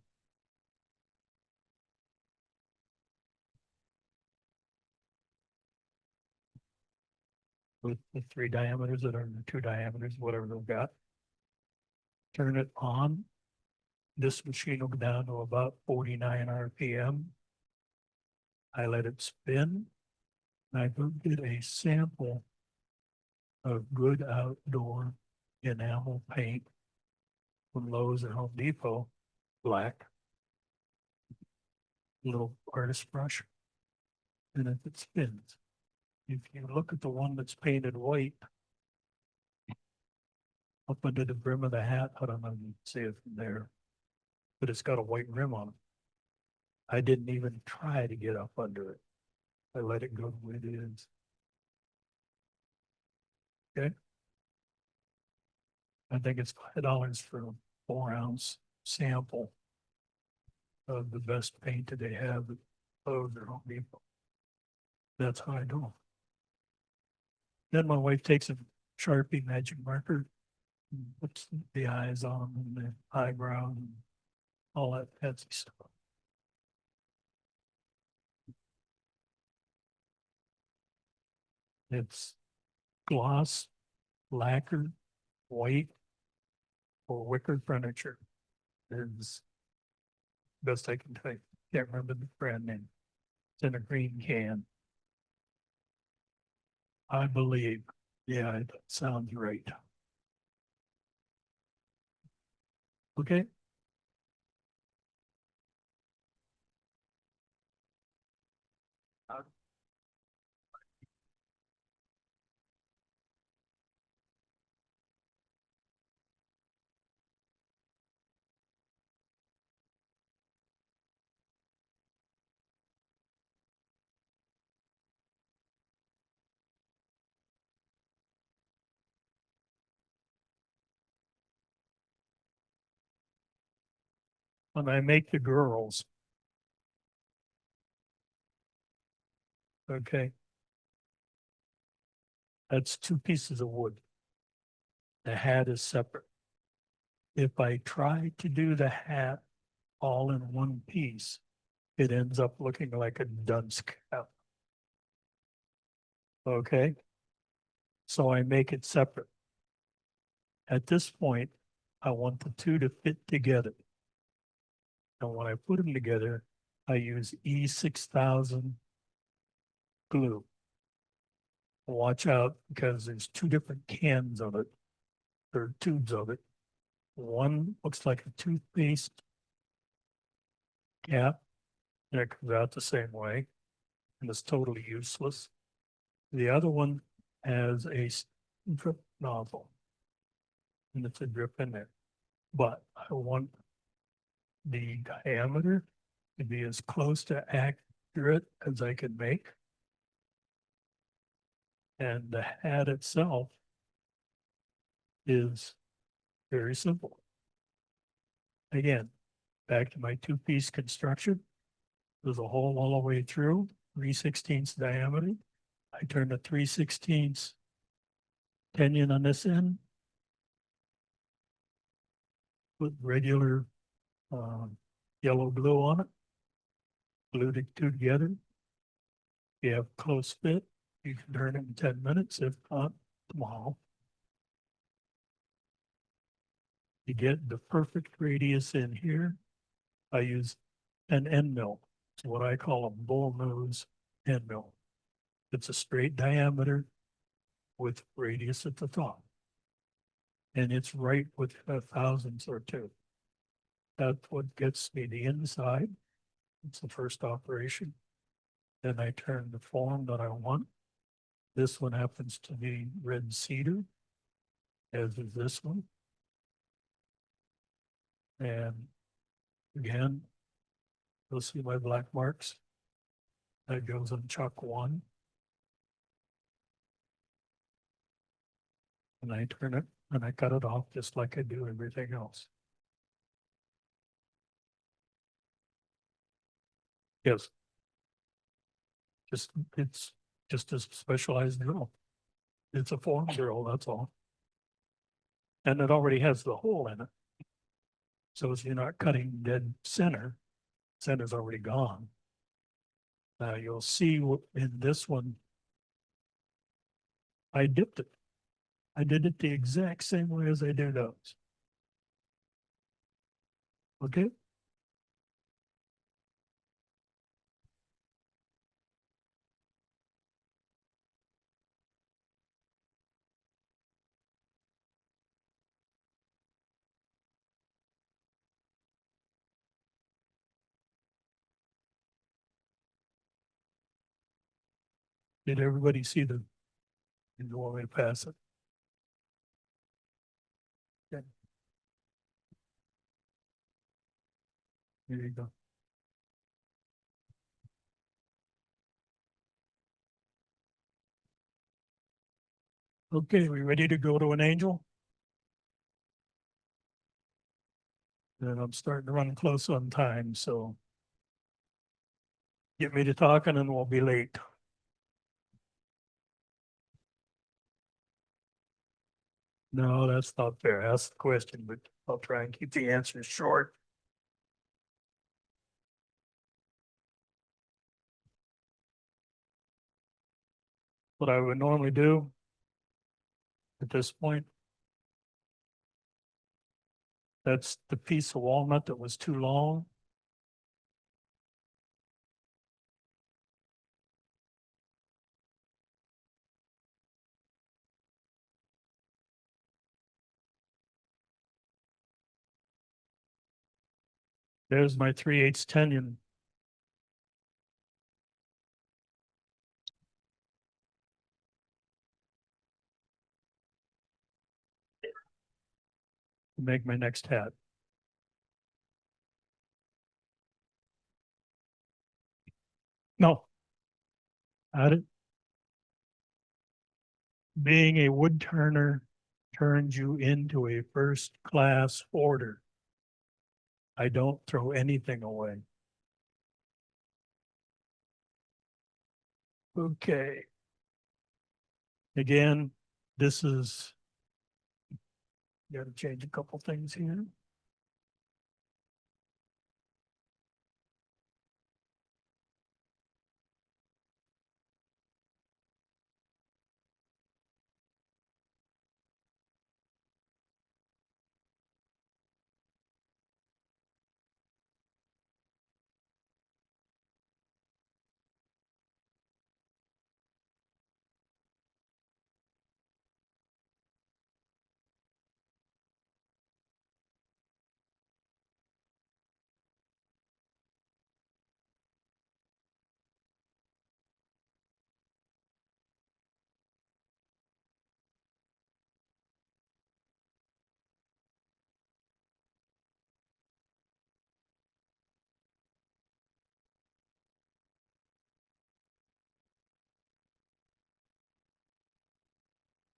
with the 3 diameters that are in the 2 diameters, whatever they've got. Turn it on. This machine will go down to about 49 RPM. I let it spin. I go get a sample of good outdoor enamel paint from Lowe's and Home Depot, black, little artist brush. And if it spins, if you look at the one that's painted white, up under the brim of the hat, I don't know if you can see it from there, but it's got a white rim on it. I didn't even try to get up under it. I let it go the way it is. Okay. I think it's $5 for a 4-ounce sample. of the best paint that they have, Lowe's or Home Depot. That's how I do them. Then my wife takes a Sharpie magic marker, and puts the eyes on and the eyebrow and all that fancy stuff. It's gloss, lacquer, white, or wicker furniture. Is best I can tell you. Can't remember the brand name. It's in a green can. I believe. Yeah, that sounds right. Okay. When I make the girls, okay, that's two pieces of wood. The hat is separate. If I try to do the hat all in one piece, it ends up looking like a dunce cap. Okay? So I make it separate. At this point, I want the two to fit together. And when I put them together, I use E6000 glue. Watch out because there's two different cans of it, or tubes of it. One looks like a toothpaste cap, and it comes out the same way, and it's totally useless. The other one has a drip nozzle, and it's a drip in there. But I want the diameter to be as close to accurate as I can make. And the hat itself is very simple. Again, back to my two-piece construction. There's a hole all the way through, 3/16 diameter. I turn the 3/16 pinion on this end. Put regular yellow glue on it. Glue the two together. If you have close fit, you can turn it in 10 minutes, if not tomorrow. To get the perfect radius in here, I use an end mill. It's what I call a bull nose end mill. It's a straight diameter with radius at the top. And it's right with a thousandths or two. That's what gets me the inside. It's the first operation. Then I turn the form that I want. This one happens to be red cedar, as is this one. And again, you'll see my black marks. That goes on chuck one. And I turn it and I cut it off just like I do everything else. Yes. It's just a specialized drill. It's a form drill, that's all. And it already has the hole in it. So if you're not cutting dead center, center's already gone. Now you'll see in this one, I dipped it. I did it the exact same way as I do those. Okay? Did everybody see the, you want me to pass it? Okay. Here you go. Okay, we ready to go to an angel? And I'm starting to run close on time, so get me to talking and we'll be late. No, that's not fair. Ask the question, but I'll try and keep the answers short. What I would normally do at this point, that's the piece of walnut that was too long. There's my 3/8 tenon. To make my next hat. No. Add it. Being a wood turner turns you into a first class order. I don't throw anything away. Okay. Again, this is, got to change a couple things here.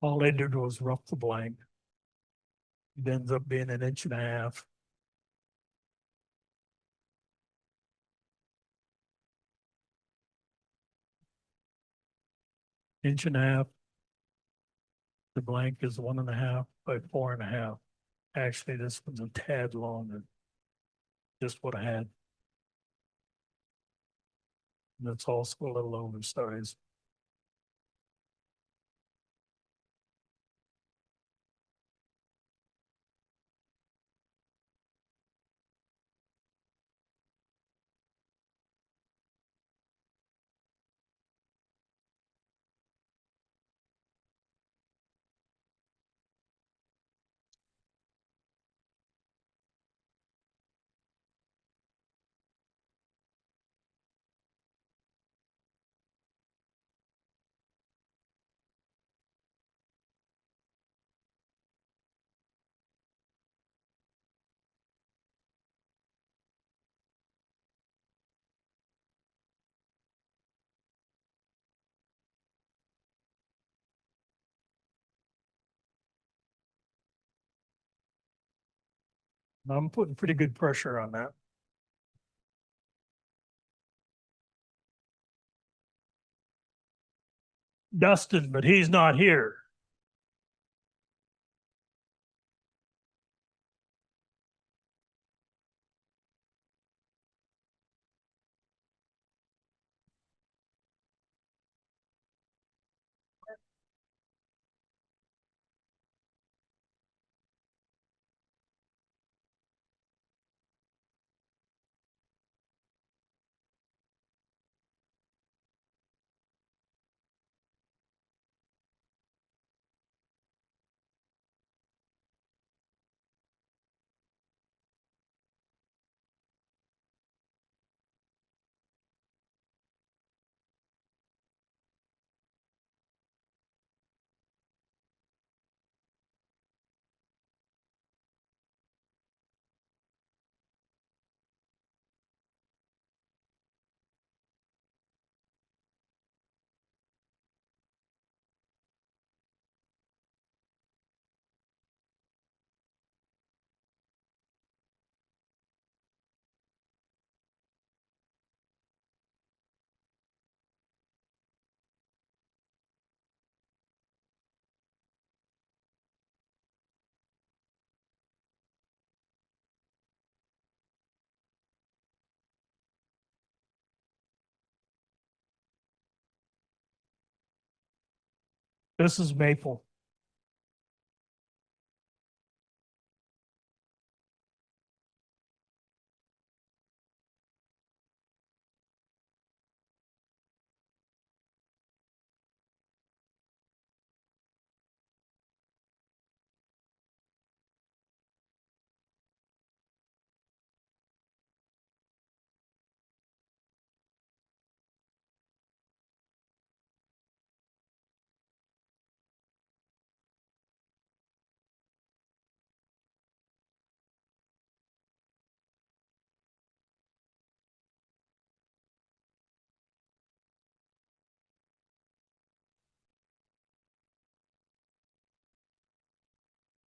All I did was rough the blank. It ends up being 1.5 inches. Inch and a half. The blank is 1.5 by 4.5. Actually, this one's a tad longer. Just what I had. And that's also a little oversized. I'm putting pretty good pressure on that. Dustin, but he's not here. This is maple.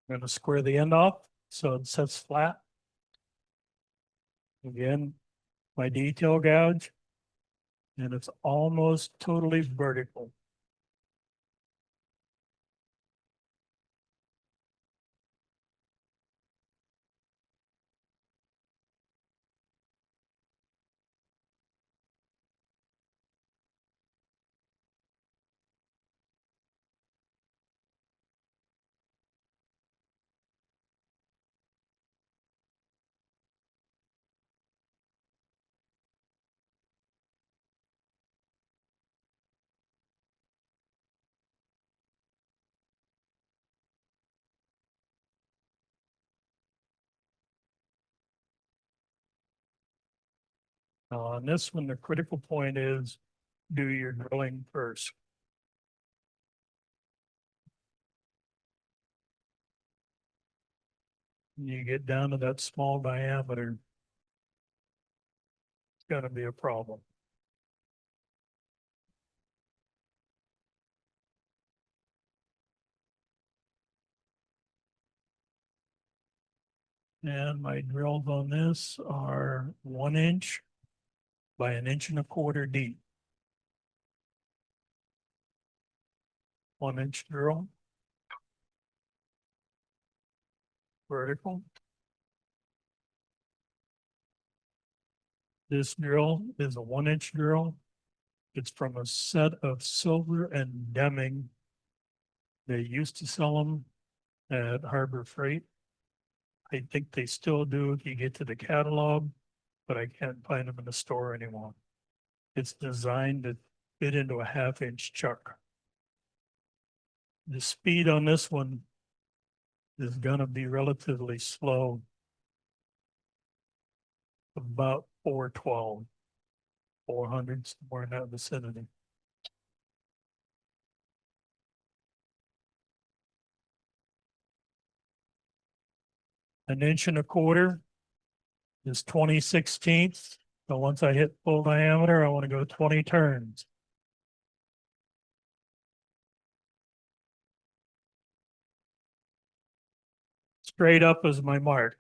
I'm gonna square the end off so it sets flat. Again, my detail gouge. And it's almost totally vertical. On this one, the critical point is do your drilling first. When you get down to that small diameter, it's gonna be a problem. And my drills on this are 1 inch by 1.25 inches deep. 1 inch drill. Vertical. This drill is a 1 inch drill. It's from a set of Silver and Deming. They used to sell them at Harbor Freight. I think they still do if you get to the catalog, but I can't find them in the store anymore. It's designed to fit into a 1/2 inch chuck. The speed on this one is gonna be relatively slow. About 412, 400, somewhere in that vicinity. An 1.25 inches is 20/16. So once I hit full diameter, I want to go 20 turns. Straight up is my mark.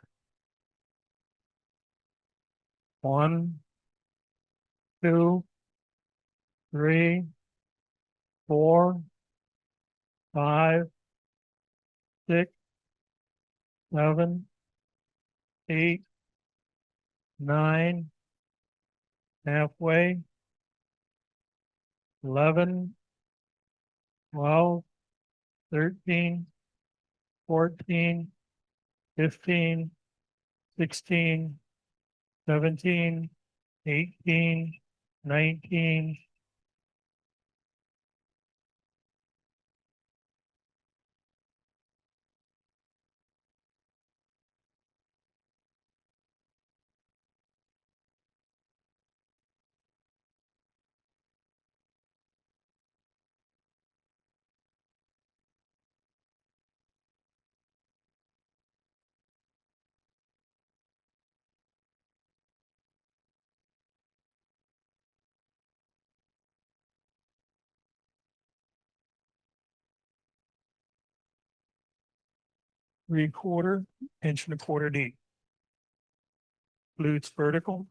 1, 2, 3, 4, 5, 6, 7, 8, 9, halfway, 11, 12, 13, 14, 15, 16, 17, 18, 19. Three-quarter, 1.25 inches deep. Glutes vertical.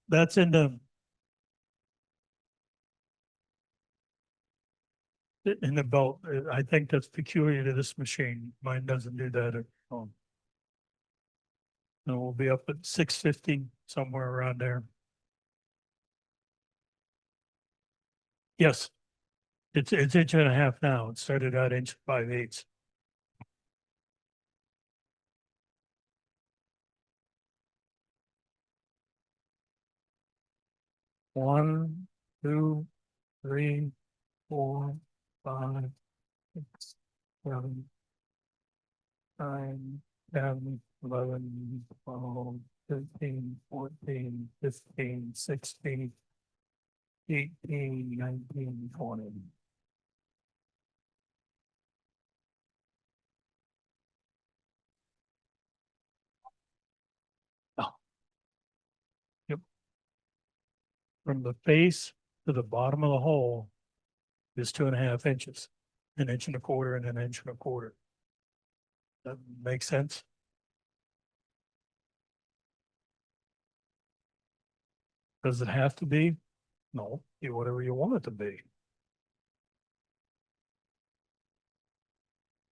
That's in the belt. I think that's peculiar to this machine. Mine doesn't do that at home. And we'll be up at 650, somewhere around there. Yes, it's inch and a half now. It started out inch 5/8. One, two, three, 4, 5, 6, 7, 9, 10, 11, 12, 13, 14, 15, 16, 18, 19, 20. Oh, yep. From the face to the bottom of the hole is 2.5 inches, an inch and a quarter and an inch and a quarter. That makes sense? Does it have to be? No, do whatever you want it to be.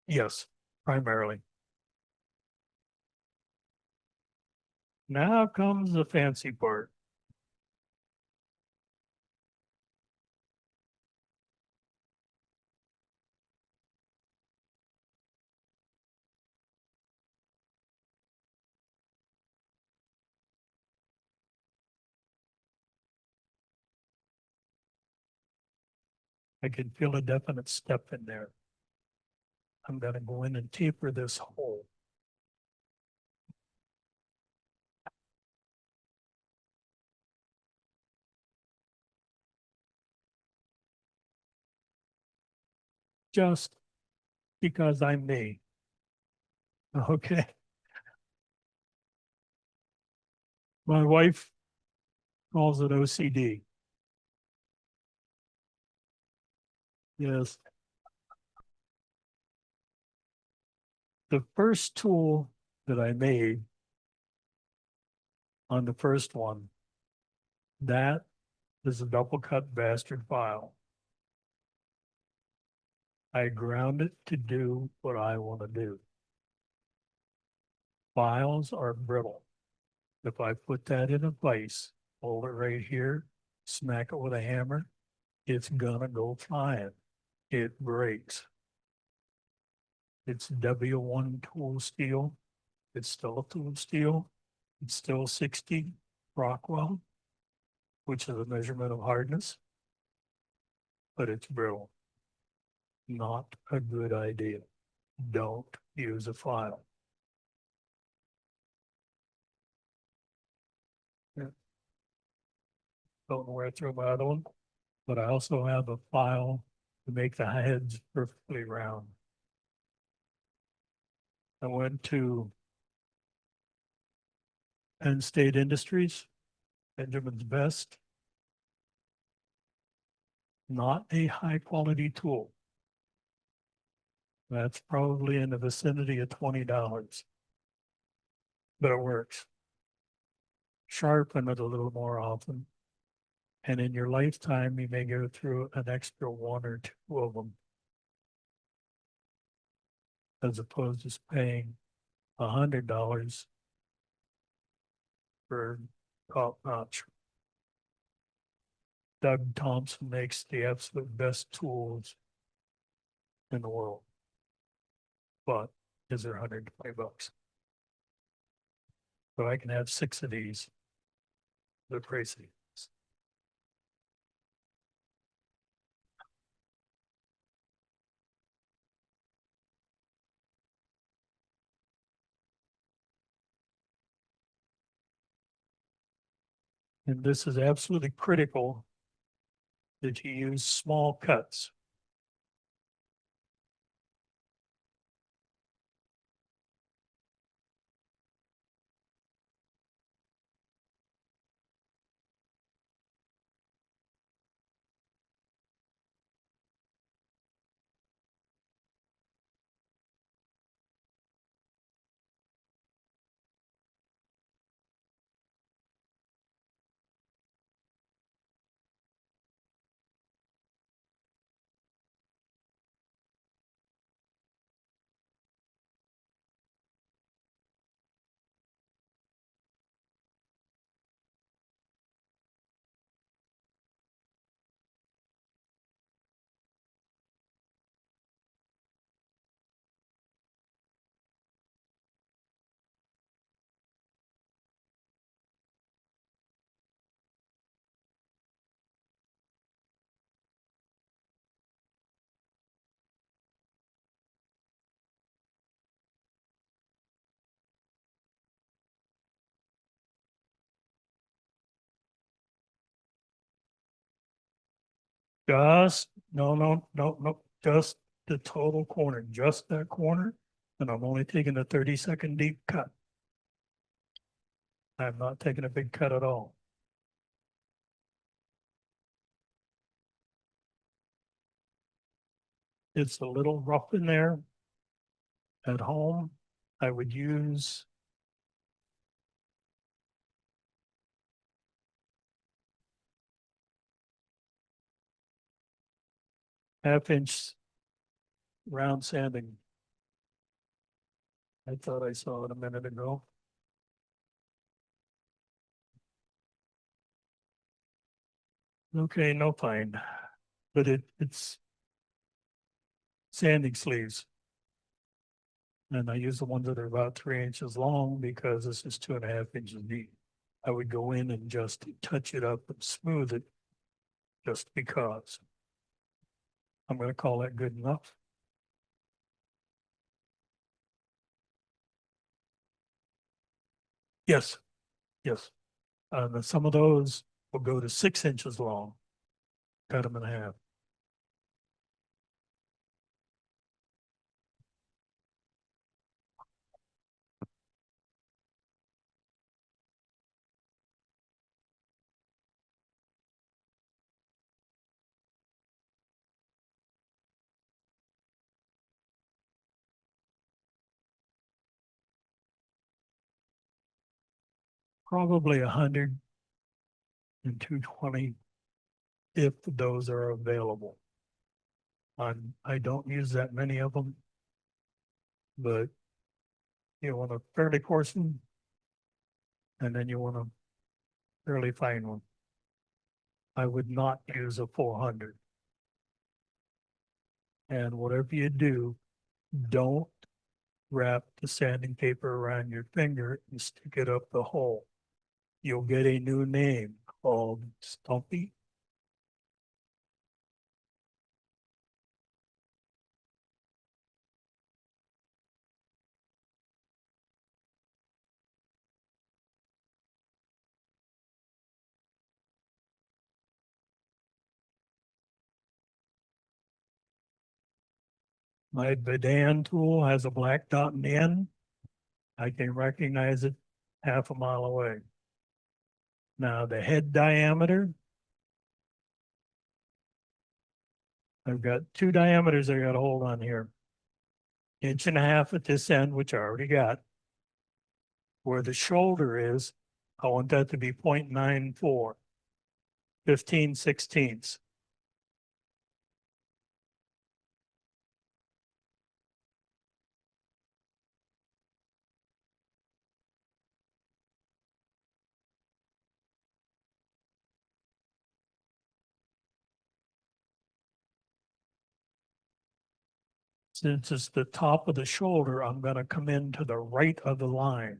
Yes, primarily. Now comes the fancy part. I can feel a definite step in there. I'm gonna go in and taper this hole. Just because I'm me. Okay. My wife calls it OCD. Yes. The first tool that I made on the first one, that is a double cut bastard file. I ground it to do what I want to do. Files are brittle. If I put that in a place, hold it right here, smack it with a hammer, it's gonna go flying. It breaks. It's W1 tool steel. It's still a tool steel. It's still 60 Rockwell, which is a measurement of hardness, but it's brittle. Not a good idea. Don't use a file. Yeah. Don't know where I threw my other one, but I also have a file to make the heads perfectly round. I went to Penn State Industries, Benjamin's Best. Not a high quality tool. That's probably in the vicinity of $20, but it works. Sharpen it a little more often. And in your lifetime, you may go through an extra one or two of them, as opposed to paying $100 for top notch. Doug Thompson makes the absolute best tools in the world, but is there $120? So I can have 6 of these. They're pricey. And this is absolutely critical that you use small cuts. No, just the total corner, just that corner. And I'm only taking a 30-second deep cut. I'm not taking a big cut at all. It's a little rough in there. At home, I would use half-inch round sanding. I thought I saw it a minute ago. Okay, no fine, but it's sanding sleeves. And I use the ones that are about 3 inches long because this is 2.5 inches deep. I would go in and just touch it up and smooth it just because. I'm gonna call that good enough. Yes, yes. Some of those will go to 6 inches long. Cut them in half. Probably 100 and 220 if those are available. I don't use that many of them, but you want a fairly coarse one, and then you want a fairly fine one. I would not use a 400. And whatever you do, don't wrap the sanding paper around your finger and stick it up the hole. You'll get a new name called Stumpy. My Bedan tool has a black dot in the end. I can recognize it half a mile away. Now the head diameter, I've got two diameters I got to hold on here. 1.5 inches at this end, which I already got. Where the shoulder is, I want that to be 0.94, 15/16. Since it's the top of the shoulder, I'm going to come in to the right of the line.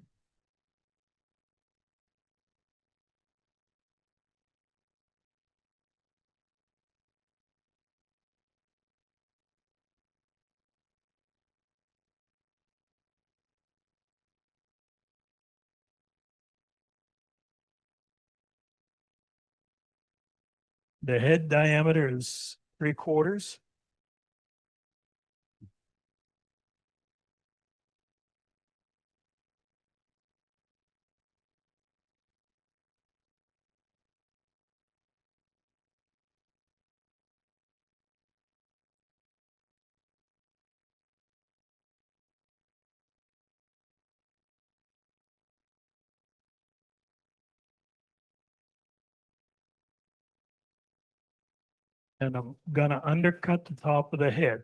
The head diameter is 3/4. And I'm going to undercut the top of the head.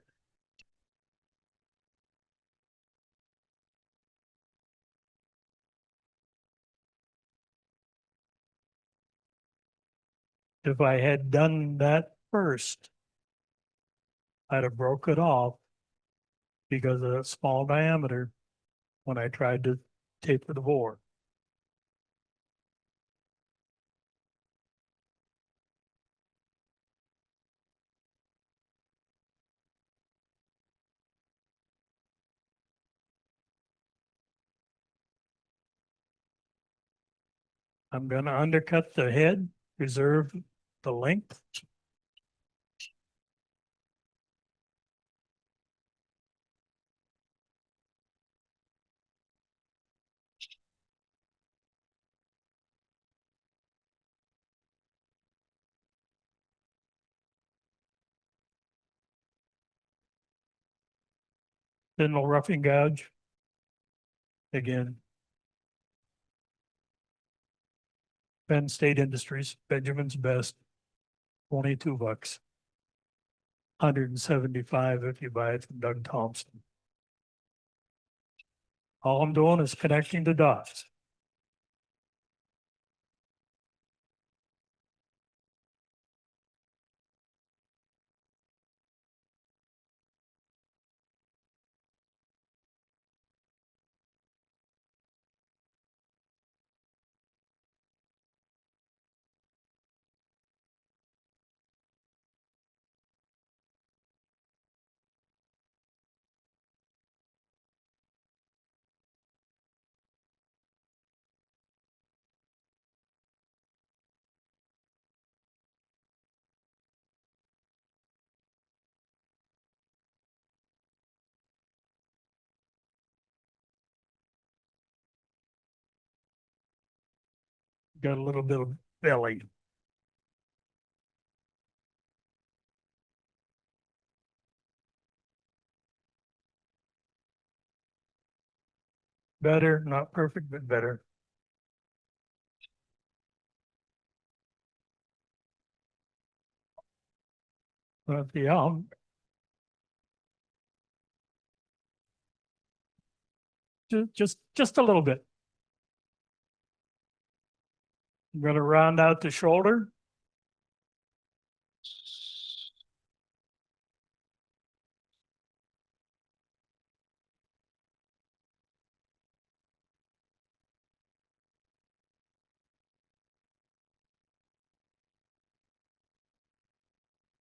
If I had done that first, I'd have broke it off because of the small diameter when I tried to taper the bore. I'm going to undercut the head, preserve the length. Thinner roughing gouge. Again. Penn State Industries, Benjamin's Best, $22. 175 if you buy it from Doug Thompson. All I'm doing is connecting the dots. Got a little bit of belly. Better, not perfect, but better. But yeah, just a little bit. I'm gonna round out the shoulder.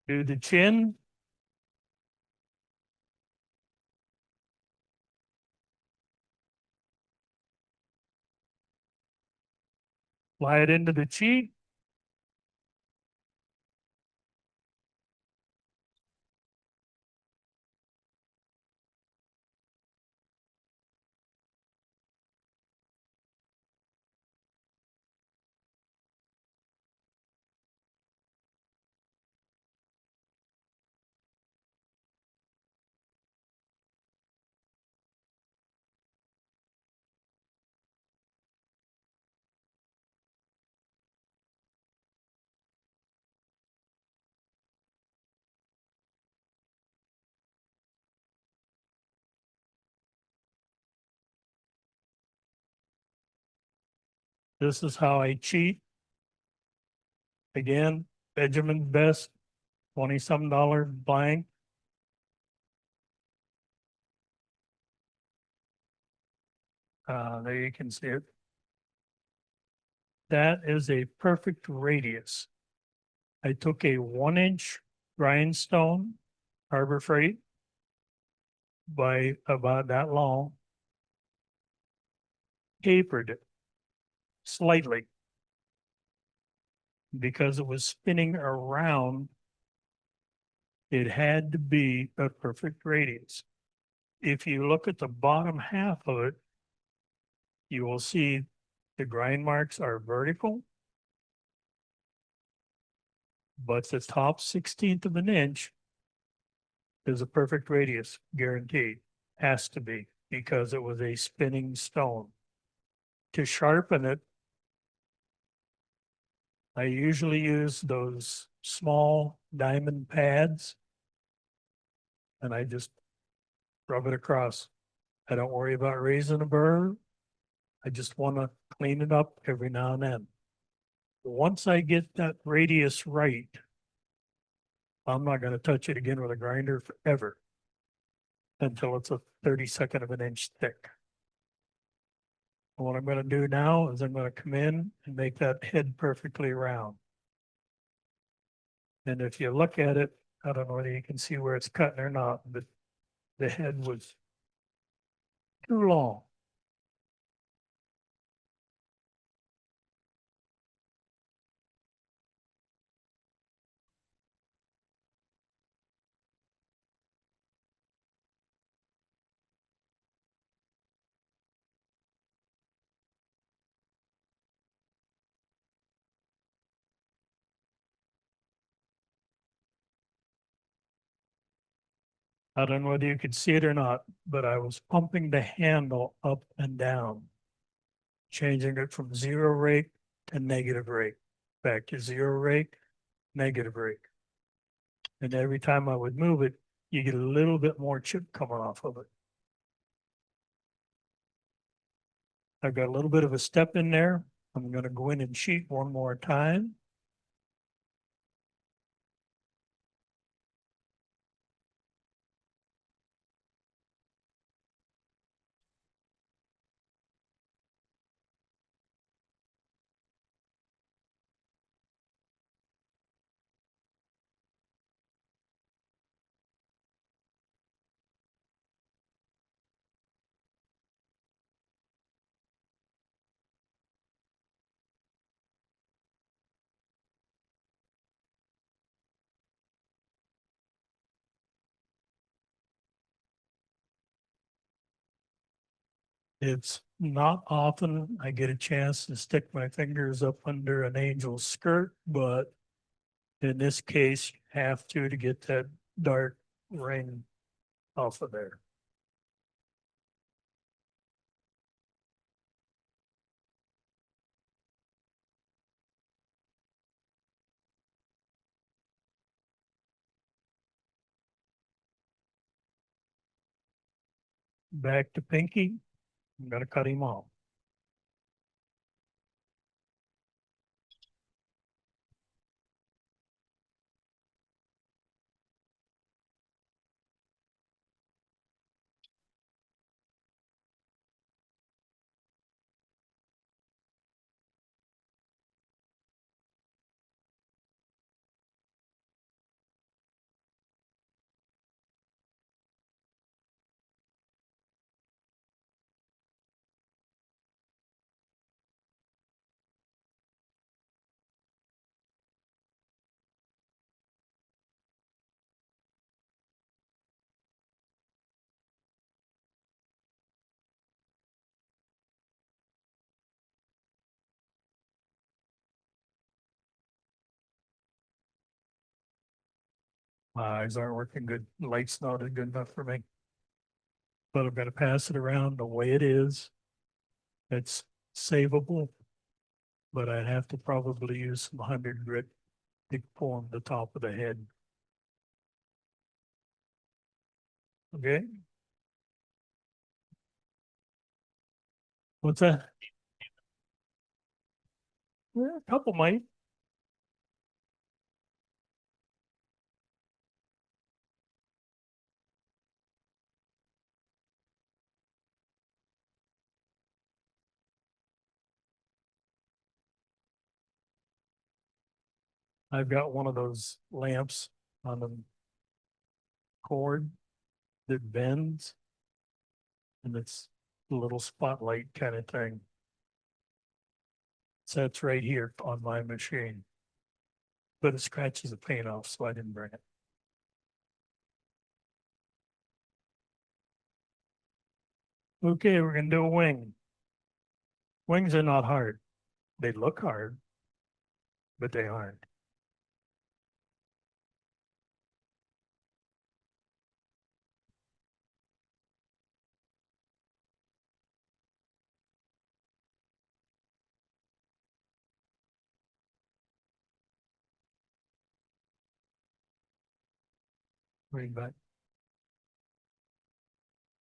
Do the chin. Fly it into the cheek. This is how I cheat. Again, Benjamin's Best, 20-some blank. There you can see it. That is a perfect radius. I took a 1-inch grindstone, Harbor Freight, by about that long, tapered it slightly because it was spinning around. It had to be a perfect radius. If you look at the bottom half of it, you will see the grind marks are vertical, but the top 16th of an inch is a perfect radius, guaranteed. Has to be, because it was a spinning stone. To sharpen it, I usually use those small diamond pads, and I just rub it across. I don't worry about raising a burr. I just want to clean it up every now and then. Once I get that radius right, I'm not going to touch it again with a grinder forever until it's a 32nd of an inch thick. And what I'm going to do now is I'm going to come in and make that head perfectly round. And if you look at it, I don't know whether you can see where it's cutting or not, but the head was too long. I don't know whether you could see it or not, but I was pumping the handle up and down, changing it from zero rake to negative rake, back to zero rake, negative rake. And every time I would move it, you get a little bit more chip coming off of it. I've got a little bit of a step in there. I'm going to go in and sheet one more time. It's not often I get a chance to stick my fingers up under an angel's skirt, but in this case, you have to get that dark ring off of there. Back to Pinky. I'm gonna cut him off. My eyes aren't working good. Light's not good enough for me. But I'm gonna pass it around the way it is. It's savable, but I'd have to probably use some 100 grit to form the top of the head. Okay? What's that? Yeah, a couple might. I've got one of those lamps on the cord that bends, and it's a little spotlight kind of thing. So it's right here on my machine, but it scratches the paint off, so I didn't bring it. Okay, we're gonna do a wing. Wings are not hard. They look hard, but they aren't. Bring back.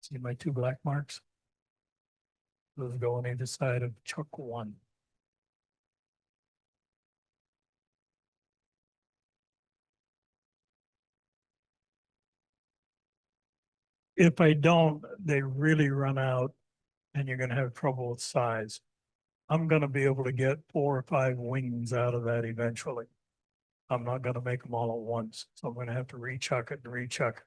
See my two black marks? Those go on either side of chuck one. If I don't, they really run out and you're gonna have trouble with size. I'm gonna be able to get 4 or 5 wings out of that eventually. I'm not gonna make them all at once, so I'm gonna have to rechuck it and rechuck.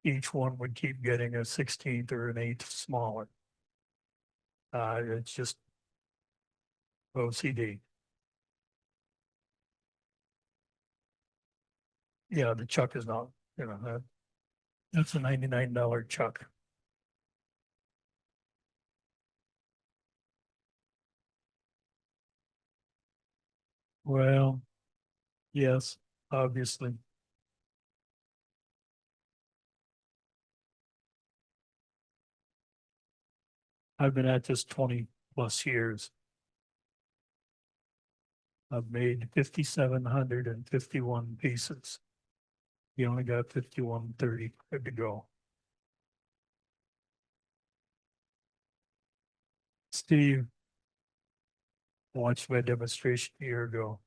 Each one would keep getting a 16th or an eighth smaller. It's just OCD. Yeah, the chuck is not, that's a $99 chuck. Well, yes, obviously. I've been at this 20+ years. I've made 5,751 pieces. You only got 5,130 good to go. Steve watched my demonstration a year ago.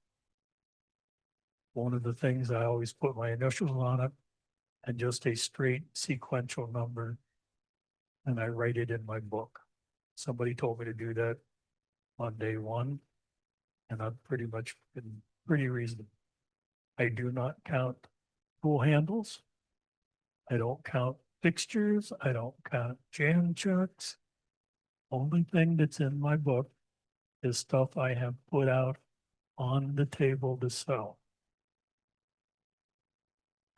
One of the things, I always put my initials on it and just a straight sequential number. And I write it in my book. Somebody told me to do that on day one. And I've pretty much been pretty reasonable. I do not count tool handles. I don't count fixtures. I don't count jam chucks. Only thing that's in my book is stuff I have put out on the table to sell.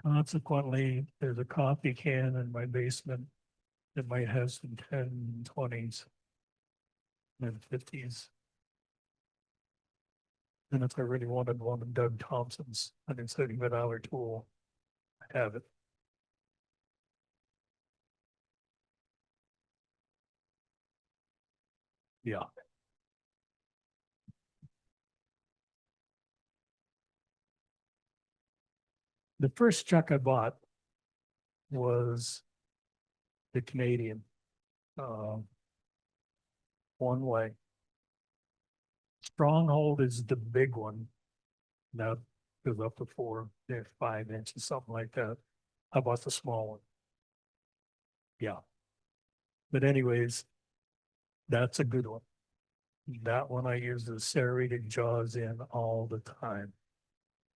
Consequently, there's a coffee can in my basement that might have some 10, 20s and 50s. And if I really wanted one of Doug Thompson's $175 tool, I have it. Yeah. The first chuck I bought was the Canadian, one way. Stronghold is the big one. That goes up to 5 inches, something like that. I bought the small one. Yeah. But anyways, that's a good one. That one I use the serrated jaws in all the time.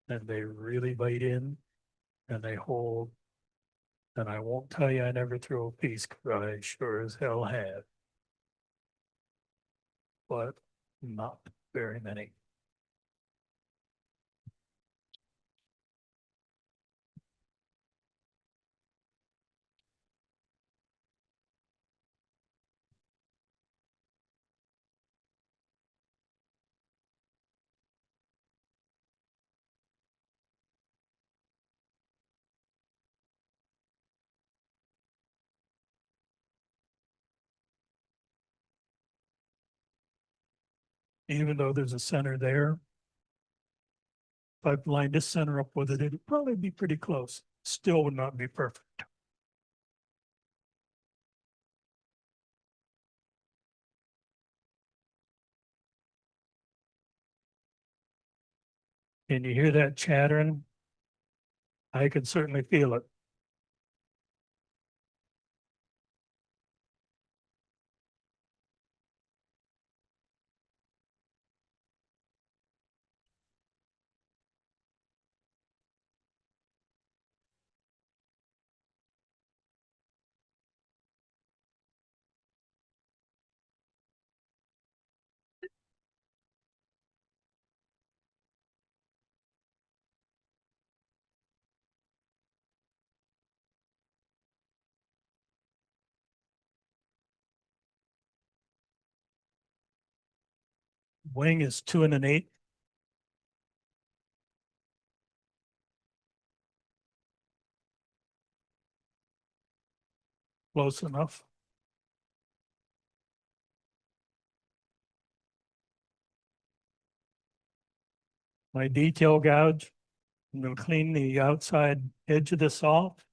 And they really bite in and they hold. And I won't tell you I never threw a piece, because I sure as hell have. But not very many. Even though there's a center there, if I lined this center up with it, it'd probably be pretty close. Still would not be perfect. Can you hear that chattering? I can certainly feel it. Wing is 2 1/8. Close enough. My detail gouge, I'm gonna clean the outside edge of this off.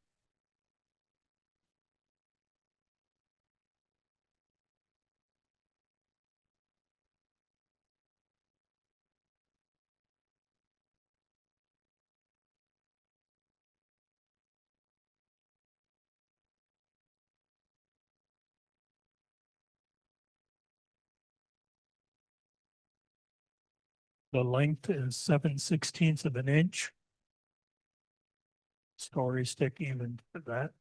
The length is 7/16 of an inch. Story stick even for that.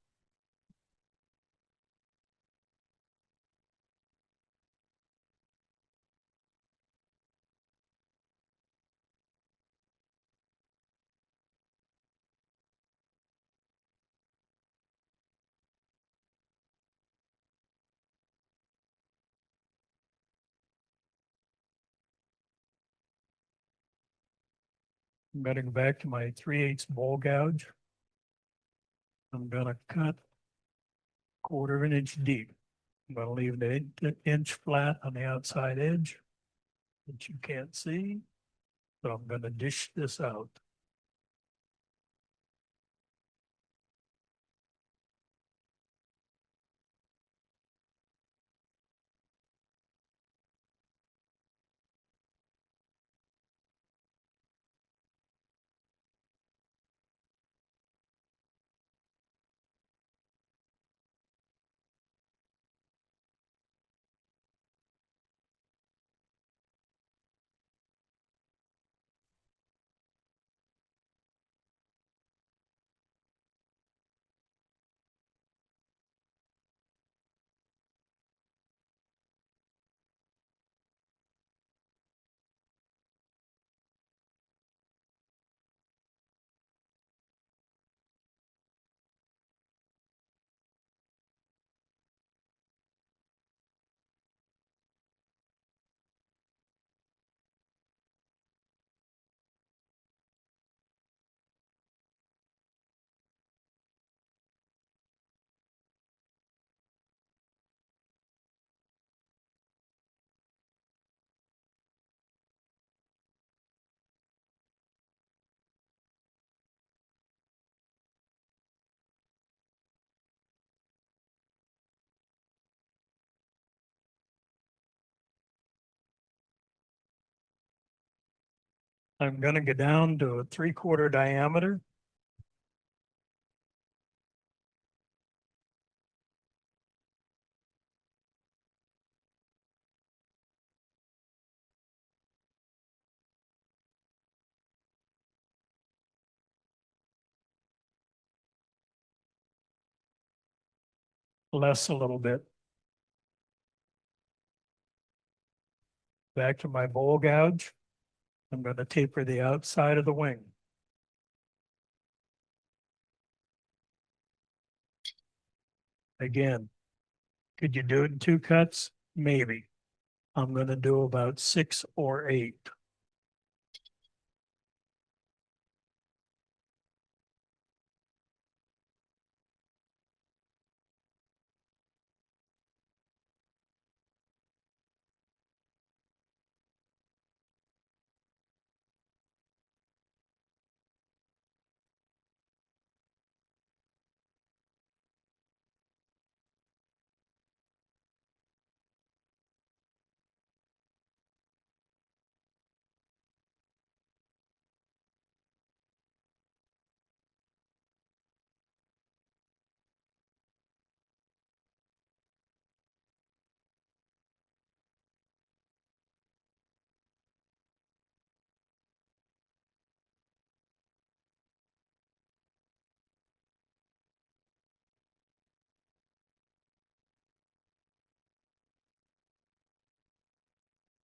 I'm gonna go back to my 3/8 bowl gouge. I'm gonna cut 1/4 of an inch deep. I'm gonna leave the inch flat on the outside edge, that you can't see. So I'm gonna dish this out. I'm gonna go down to a 3/4 diameter. Less a little bit. Back to my bowl gouge. I'm gonna taper the outside of the wing. Again, could you do it in 2 cuts? Maybe. I'm gonna do about 6 or 8.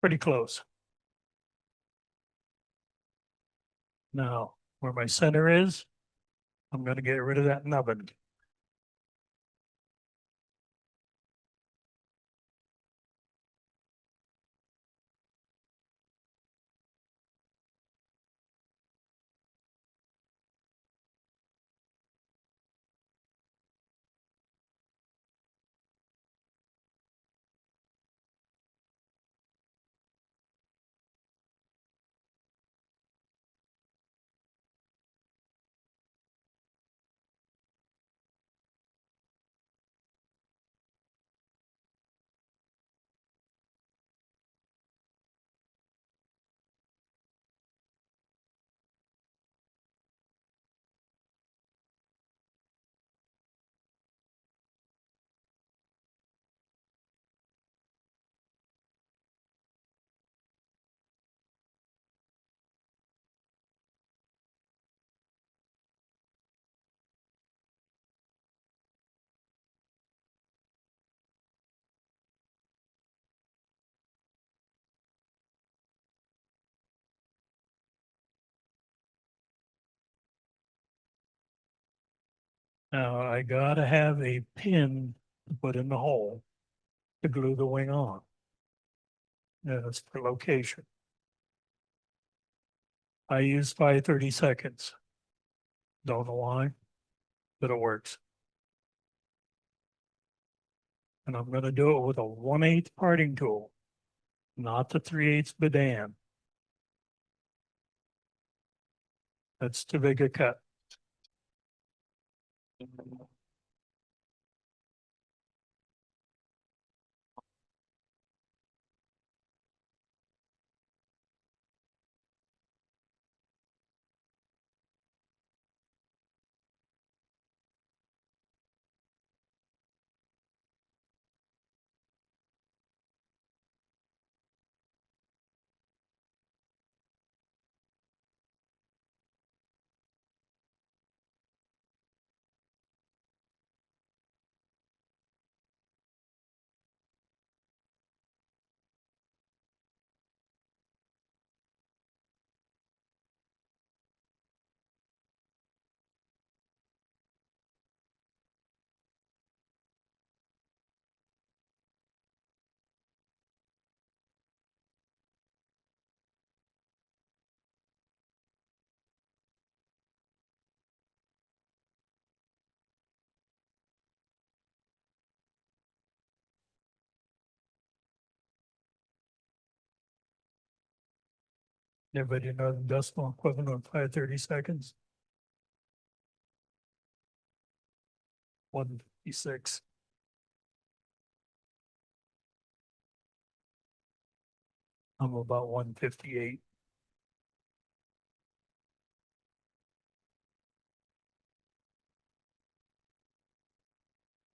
Pretty close. Now, where my center is, I'm gonna get rid of that nubbin. Now, I gotta have a pin to put in the hole to glue the wing on. That's for location. I use 5/32. Don't know why, but it works. And I'm gonna do it with a 1/8 parting tool, not the 3/8 Bedan. That's too big a cut. Everybody know the decimal equivalent of 5/32. 156. I'm about 158.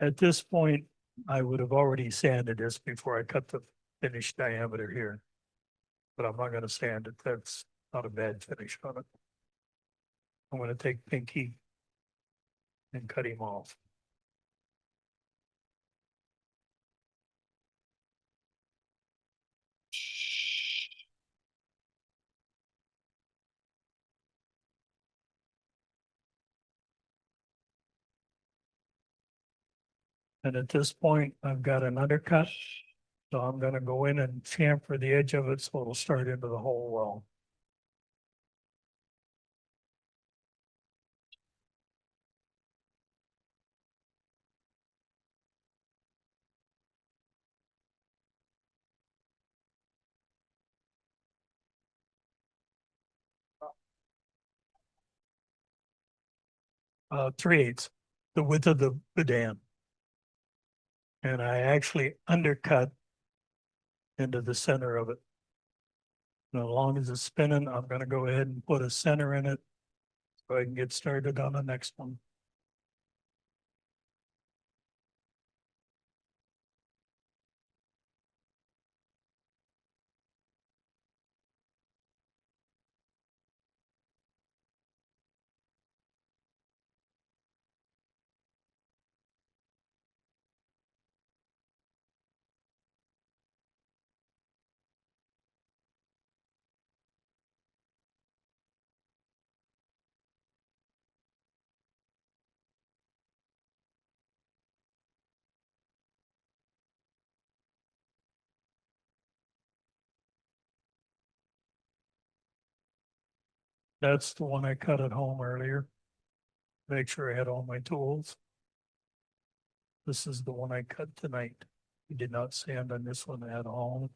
At this point, I would have already sanded this before I cut the finished diameter here. But I'm not gonna sand it. That's not a bad finish on it. I'm gonna take Pinky and cut him off. And at this point, I've got an undercut. So I'm gonna go in and chamfer the edge of it so it'll start into the hole well. Three-eighths, the width of the dam. And I actually undercut into the center of it. And as long as it's spinning, I'm gonna go ahead and put a center in it so I can get started on the next one. That's the one I cut at home earlier. Make sure I had all my tools. This is the one I cut tonight. We did not sand on this one at all.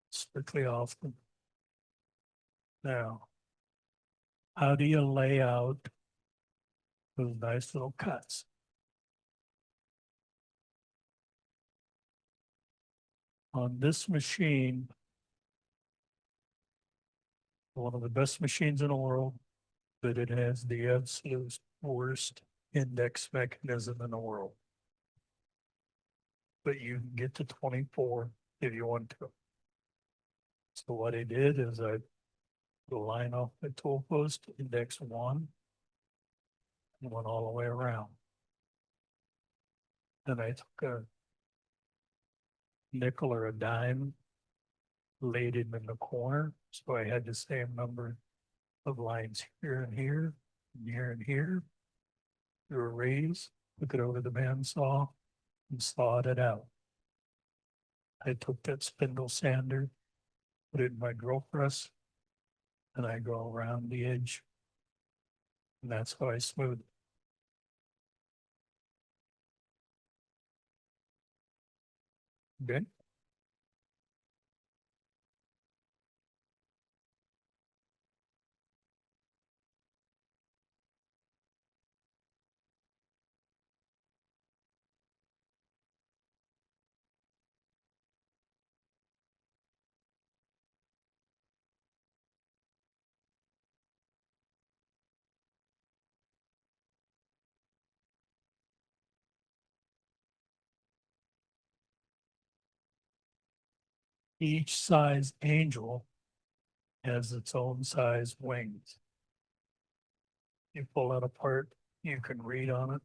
Strictly off the. Now, how do you lay out those nice little cuts? On this machine, one of the best machines in the world, but it has the absolute worst index mechanism in the world. But you can get to 24 if you want to. So what I did is I the line off the tool post, index 1, and went all the way around. Then I took a nickel or a dime, laid it in the corner, so I had the same number of lines here and here, and here and here. Do a raise, took it over the bandsaw, and sawed it out. I took that spindle sander, put it in my drill press, and I go around the edge. And that's how I smooth it. Okay. Each size angel has its own size wings. You pull that apart, you can read on it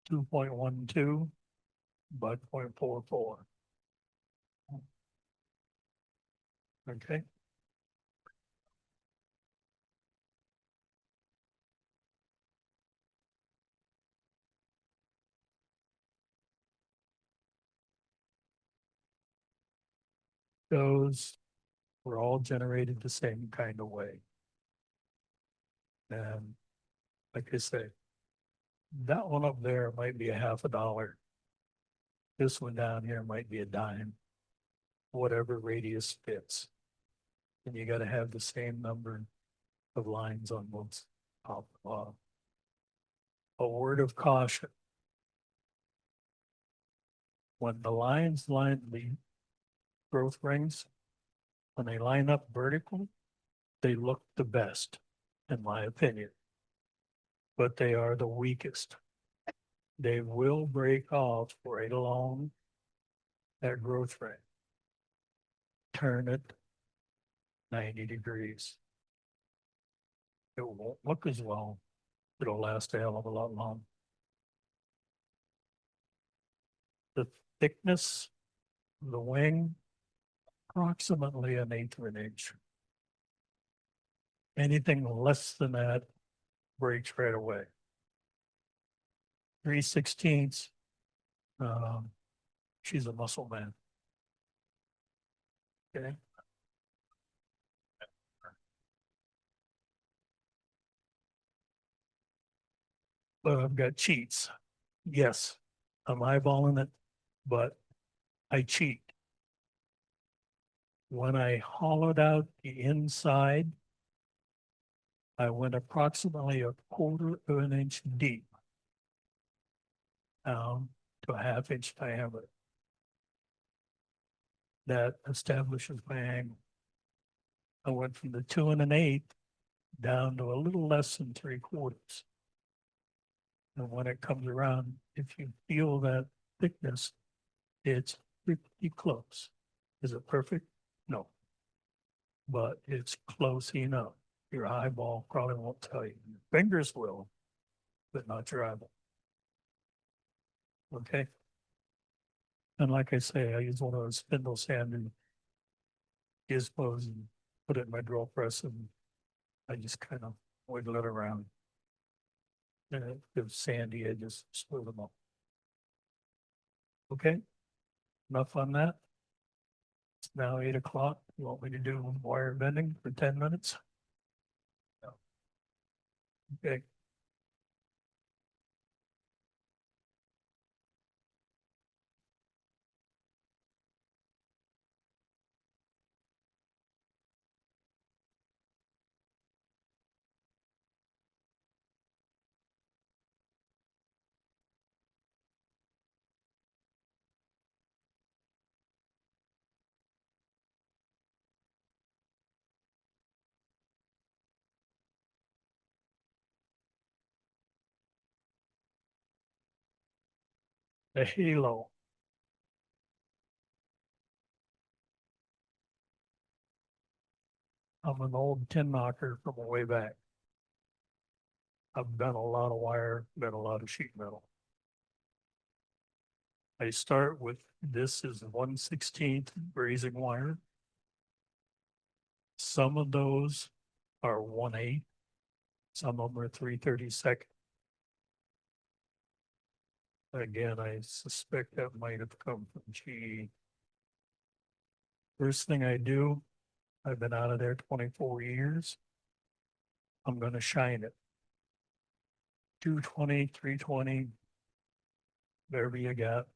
2.12 by 0.44. Okay. Those were all generated the same kind of way. And like I say, that one up there might be a $0.50. This one down here might be a dime, whatever radius fits. And you got to have the same number of lines on both top and bottom. A word of caution. When the lines line the growth rings, when they line up vertically, they look the best, in my opinion. But they are the weakest. They will break off right along that growth rate. Turn it 90 degrees. It won't look as well. It'll last a hell of a lot longer. The thickness of the wing, approximately 1/8 of an inch. Anything less than that breaks right away. 3/16, she's a muscle man. Okay. But I've got cheats. Yes, I'm eyeballing it, but I cheat. When I hollowed out the inside, I went approximately 1/4 of an inch deep down to a 1/2 inch diameter. That establishes my angle. I went from the 2 1/8 down to a little less than 3/4. And when it comes around, if you feel that thickness, it's pretty close. Is it perfect? No. But it's close enough. Your eyeball probably won't tell you. Your fingers will, but not your eyeball. Okay? And like I say, I use one of those spindle sanding gizmos and put it in my drill press and I just kind of wiggle it around. And if it's sandy, I just smooth them up. Okay? Enough on that. It's now 8 o'clock. You want me to do wire bending for 10 minutes? No. Okay. The halo. I'm an old tin knocker from way back. I've done a lot of wire, done a lot of sheet metal. I start with, this is 1/16 brazing wire. Some of those are 1/8. Some of them are 3/32. Again, I suspect that might have come from GE. First thing I do, I've been out of there 24 years. I'm gonna shine it. 220, 320, whatever you got.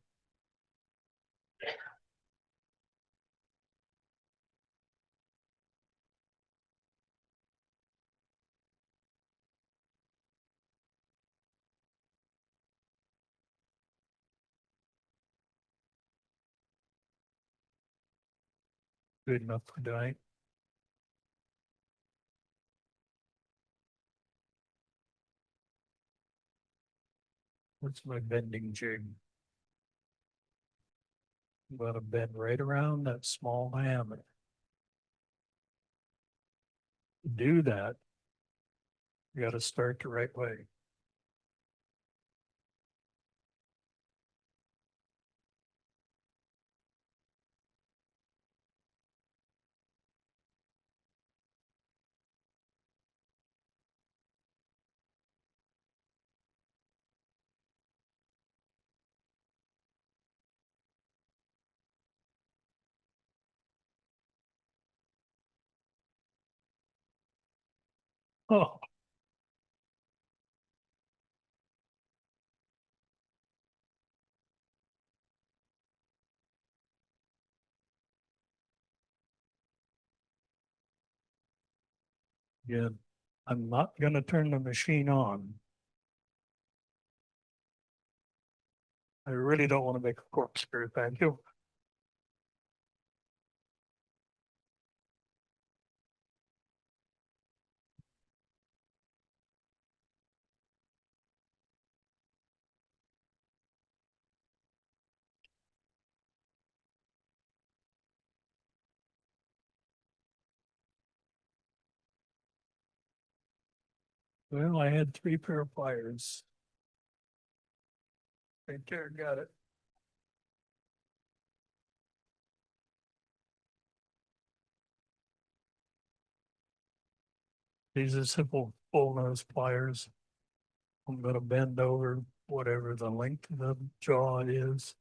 Good enough for tonight. What's my bending jig? I'm gonna bend right around that small diameter. To do that, you gotta start the right way. Oh, yeah, I'm not gonna turn the machine on. I really don't want to make a corkscrew, thank you. Well, I had 3 pair of pliers. Right there, got it. These are simple full nose pliers. I'm gonna bend over whatever the length of the jaw is.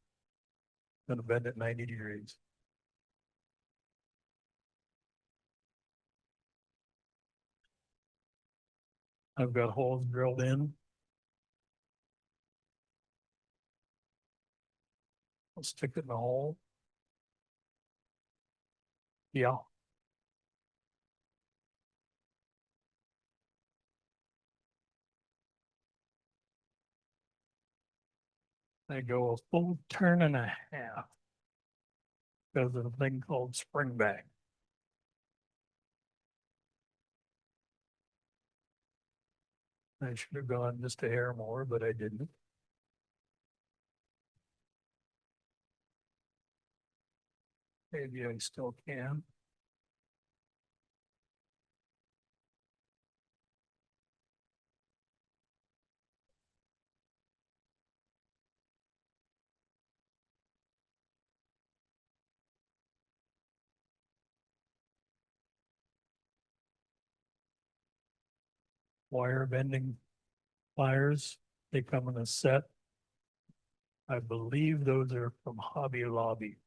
Gonna bend it 90 degrees. I've got holes drilled in. I'll stick it in the hole. Yeah. I go a full turn and a half. Because of a thing called spring back. I should have gone just a hair more, but I didn't. Maybe I still can. Wire bending pliers, they come in a set. I believe those are from Hobby Lobby.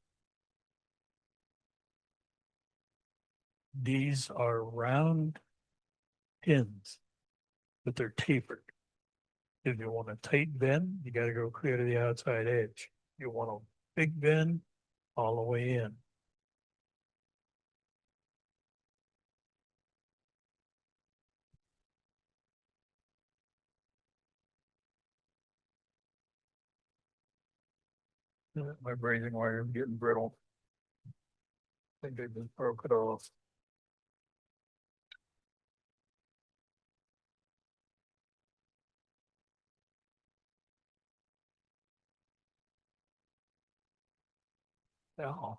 These are round pins, but they're tapered. If you want a tight bend, you gotta go clear to the outside edge. You want a big bend all the way in. My brazing wire is getting brittle. I think I just broke it off. Yeah.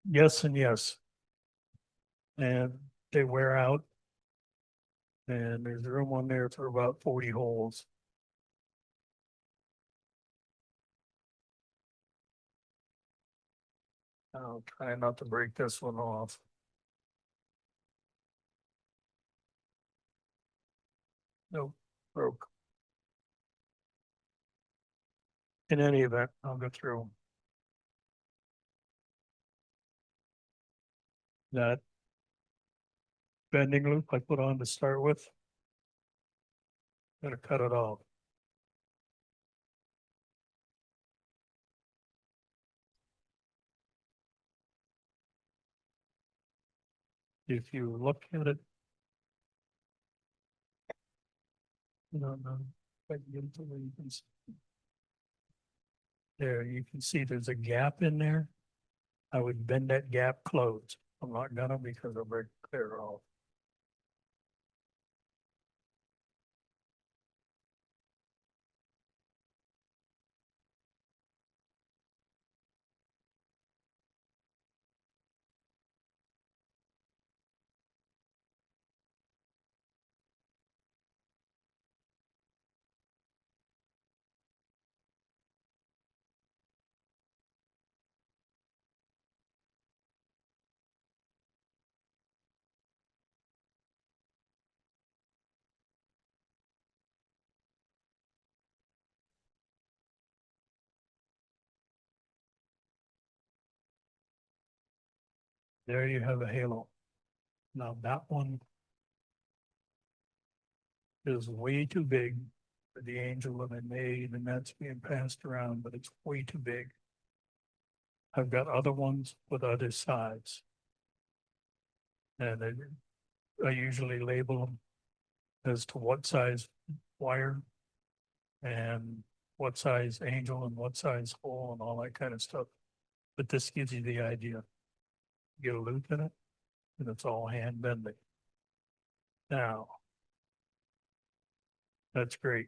Yes and yes. And they wear out. And there's room on there for about 40 holes. I'll try not to break this one off. Nope, broke. In any event, I'll go through that bending loop I put on to start with. Gonna cut it off. If you look at it. No, no, but you can where you can there, you can see there's a gap in there. I would bend that gap closed. I'm not gonna because I'll break clear off. There you have a halo. Now that one is way too big for the angel that I made, and that's being passed around, but it's way too big. I've got other ones with other sides. And I usually label them as to what size wire and what size angel and what size hole and all that kind of stuff. But this gives you the idea. Get a loop in it, and it's all hand bending. Now, that's great.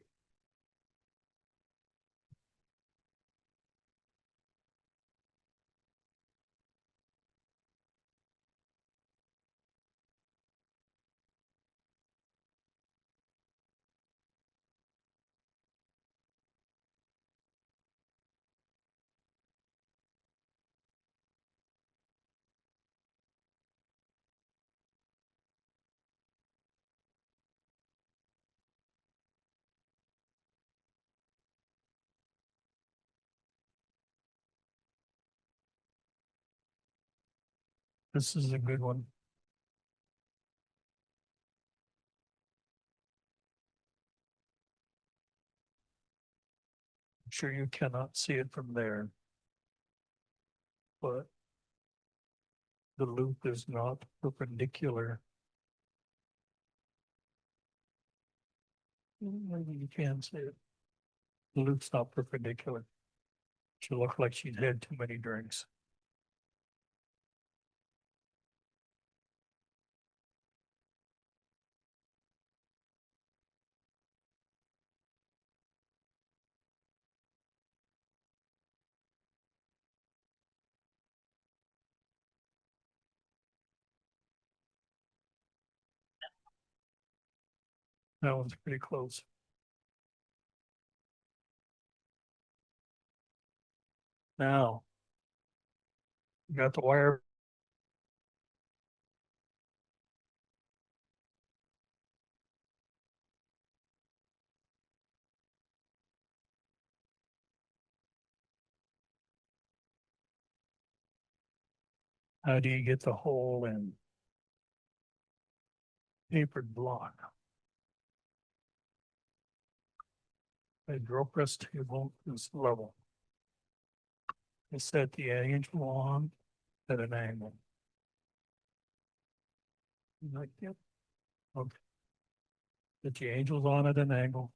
This is a good one. I'm sure you cannot see it from there, but the loop is not perpendicular. Maybe you can see it. The loop's not perpendicular. She looked like she'd had too many drinks. That one's pretty close. Now, you got the wire. How do you get the hole in? Tapered block. A drill press table is level. I set the angel on at an angle. Like that. Okay. Put the angels on at an angle.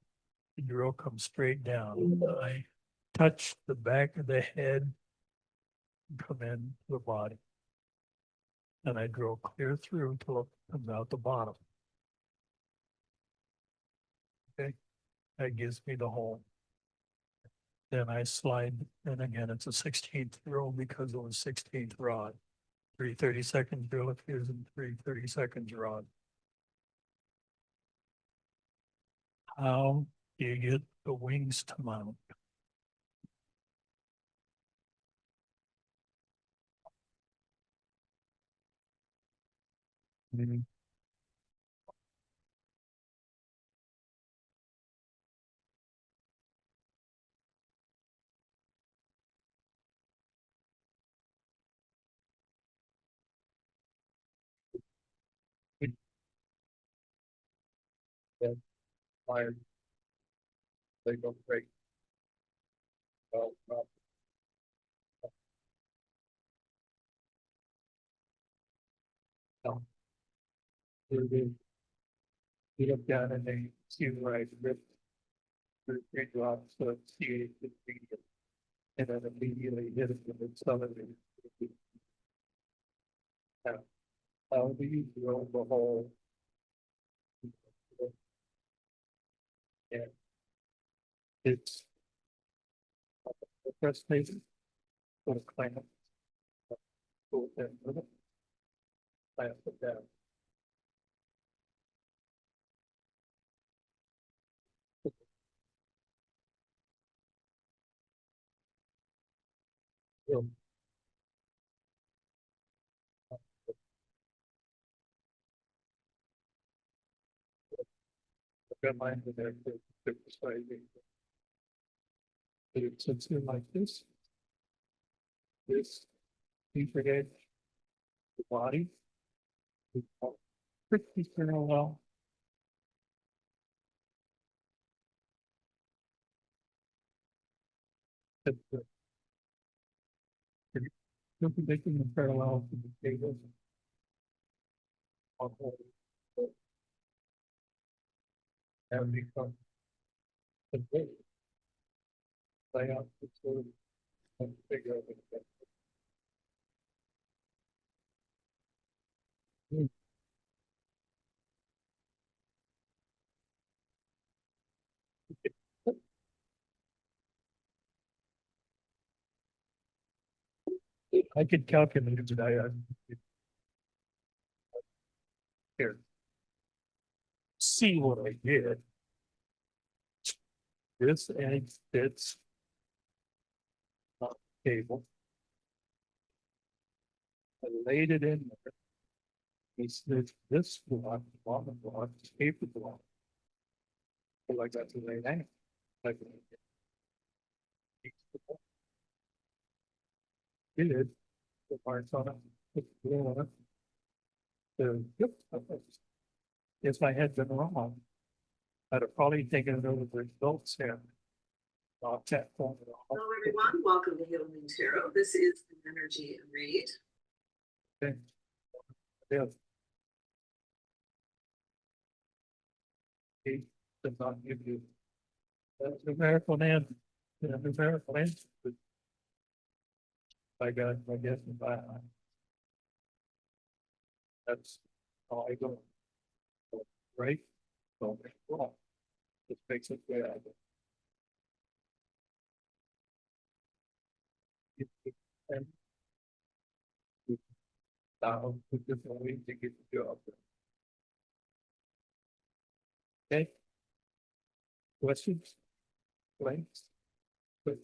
The drill comes straight down. I touch the back of the head, come in to the body. And I drill clear through till it comes out the bottom. Okay, that gives me the hole. Then I slide, and again, it's a 16th drill because it was 16th rod. 3/32 drill if here's a 3/32 rod. How do you get the wings to mount? Mhm. Yeah, fire. They go great. Well, no. You look down and they see where I ripped the three drops of CA and then immediately hit it with accelerated. How do you drill the hole? Yeah. It's the first page. Put a clamp. Pull it in with it. Clamp it down. Boom. Got mine in there for the it sits in like this. This deeper edge, the body. Pretty parallel. Making the parallel to the table. And become. The big. Lay out the sort of. And figure out the. I could calculate it today. Here. See what I did. This egg fits. Table. I laid it in there. He said, this block, bottom block, is paper block. So I got to lay that. Like. Did. The parts on it. Put the glue on it. So, yep. If I had been wrong, I'd have probably taken it over the results here. Not that phone at all. Hello, everyone. Welcome to Hillman Tarot. This is an energy read. Okay. Yeah. He does not give you. That's numerical and numerical answer. I got, I guess, that's how I go. Right? So, well, this makes it way out. And now, with different ways to get the job. Okay. Questions? Blanks? But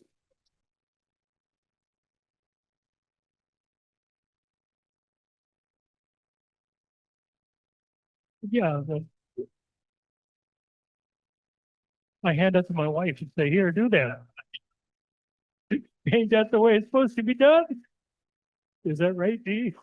yeah, I hand it to my wife and say, here, do that. Ain't that the way it's supposed to be done? Is that right, Dee?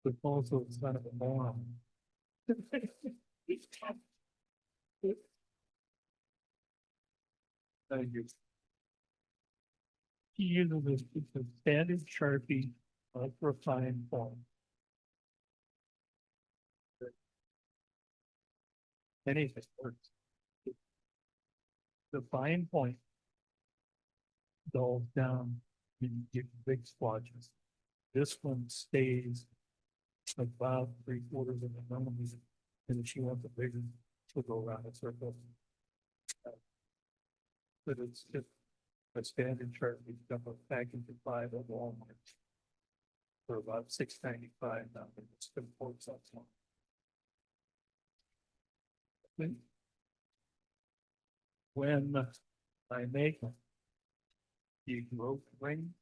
But also it's kind of a moron. Thank you. He uses this piece of standard Sharpie, ultra fine form. Anything works. The fine point dulls down and you get big splotches. This one stays about 3/4 of a millimeter. And if she wants a bigger, she'll go around a circle. But it's just a standard chart. We've got a package of 5 at Walmart for about $6.95 now. It's been $4. When I make the rope ring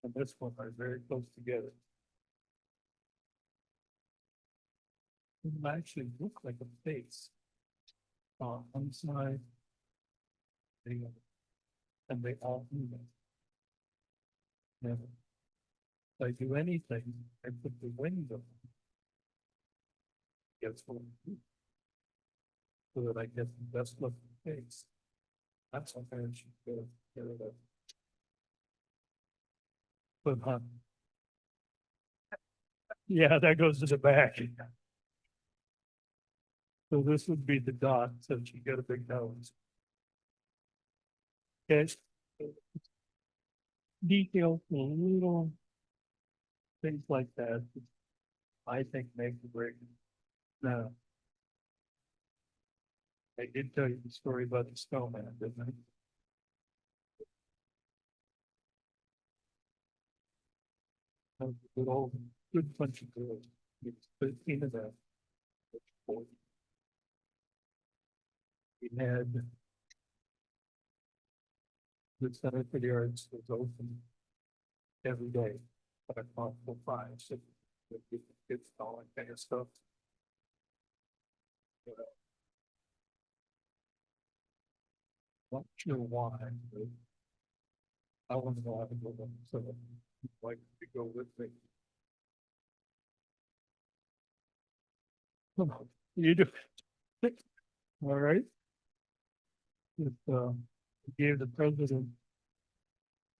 and this one are very close together. It actually look like a face. on one side. And they all move it. Never. If I do anything, I put the window. Gets one. So that I get the best looking face. That's what I should go get rid of. But, yeah, that goes to the back. So this would be the dot, since you got a big nose. Okay. Details, a little things like that, I think make the break. Now, I did tell you the story about the snowman, didn't I? That was a good bunch of girls. It's 13 of them. We had the Center for the Arts was open every day, 5:00 till 5, so it's all that kind of stuff. Not sure why, but I want to know how to go them, so I'd like to go with me. Come on, you do. All right. It, gave the president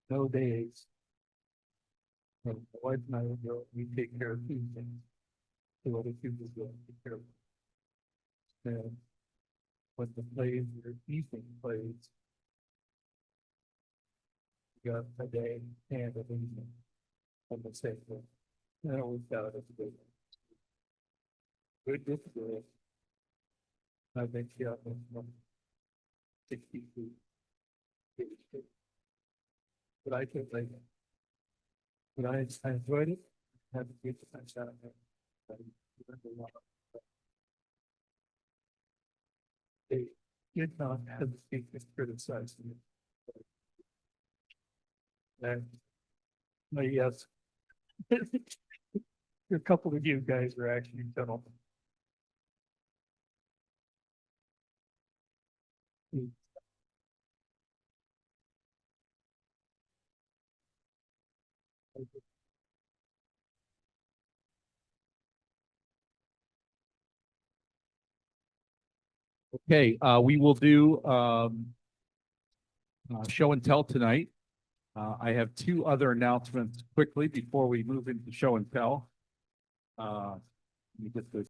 no days. And my wife and I would go, we take care of 2 things. So other people go take care of. And when the plays or evening plays, we got a day and an evening on the same day. And it worked out as a good. Good, good. I think, yeah, 60 feet. But I could like, but I enjoyed it. Had to get the punch out of it. I learned a lot. They did not hesitate to criticize me. And, yes. A couple of you guys are actually gentlemen. Okay, we will do show and tell tonight. I have 2 other announcements quickly before we move into show and tell. Let me get the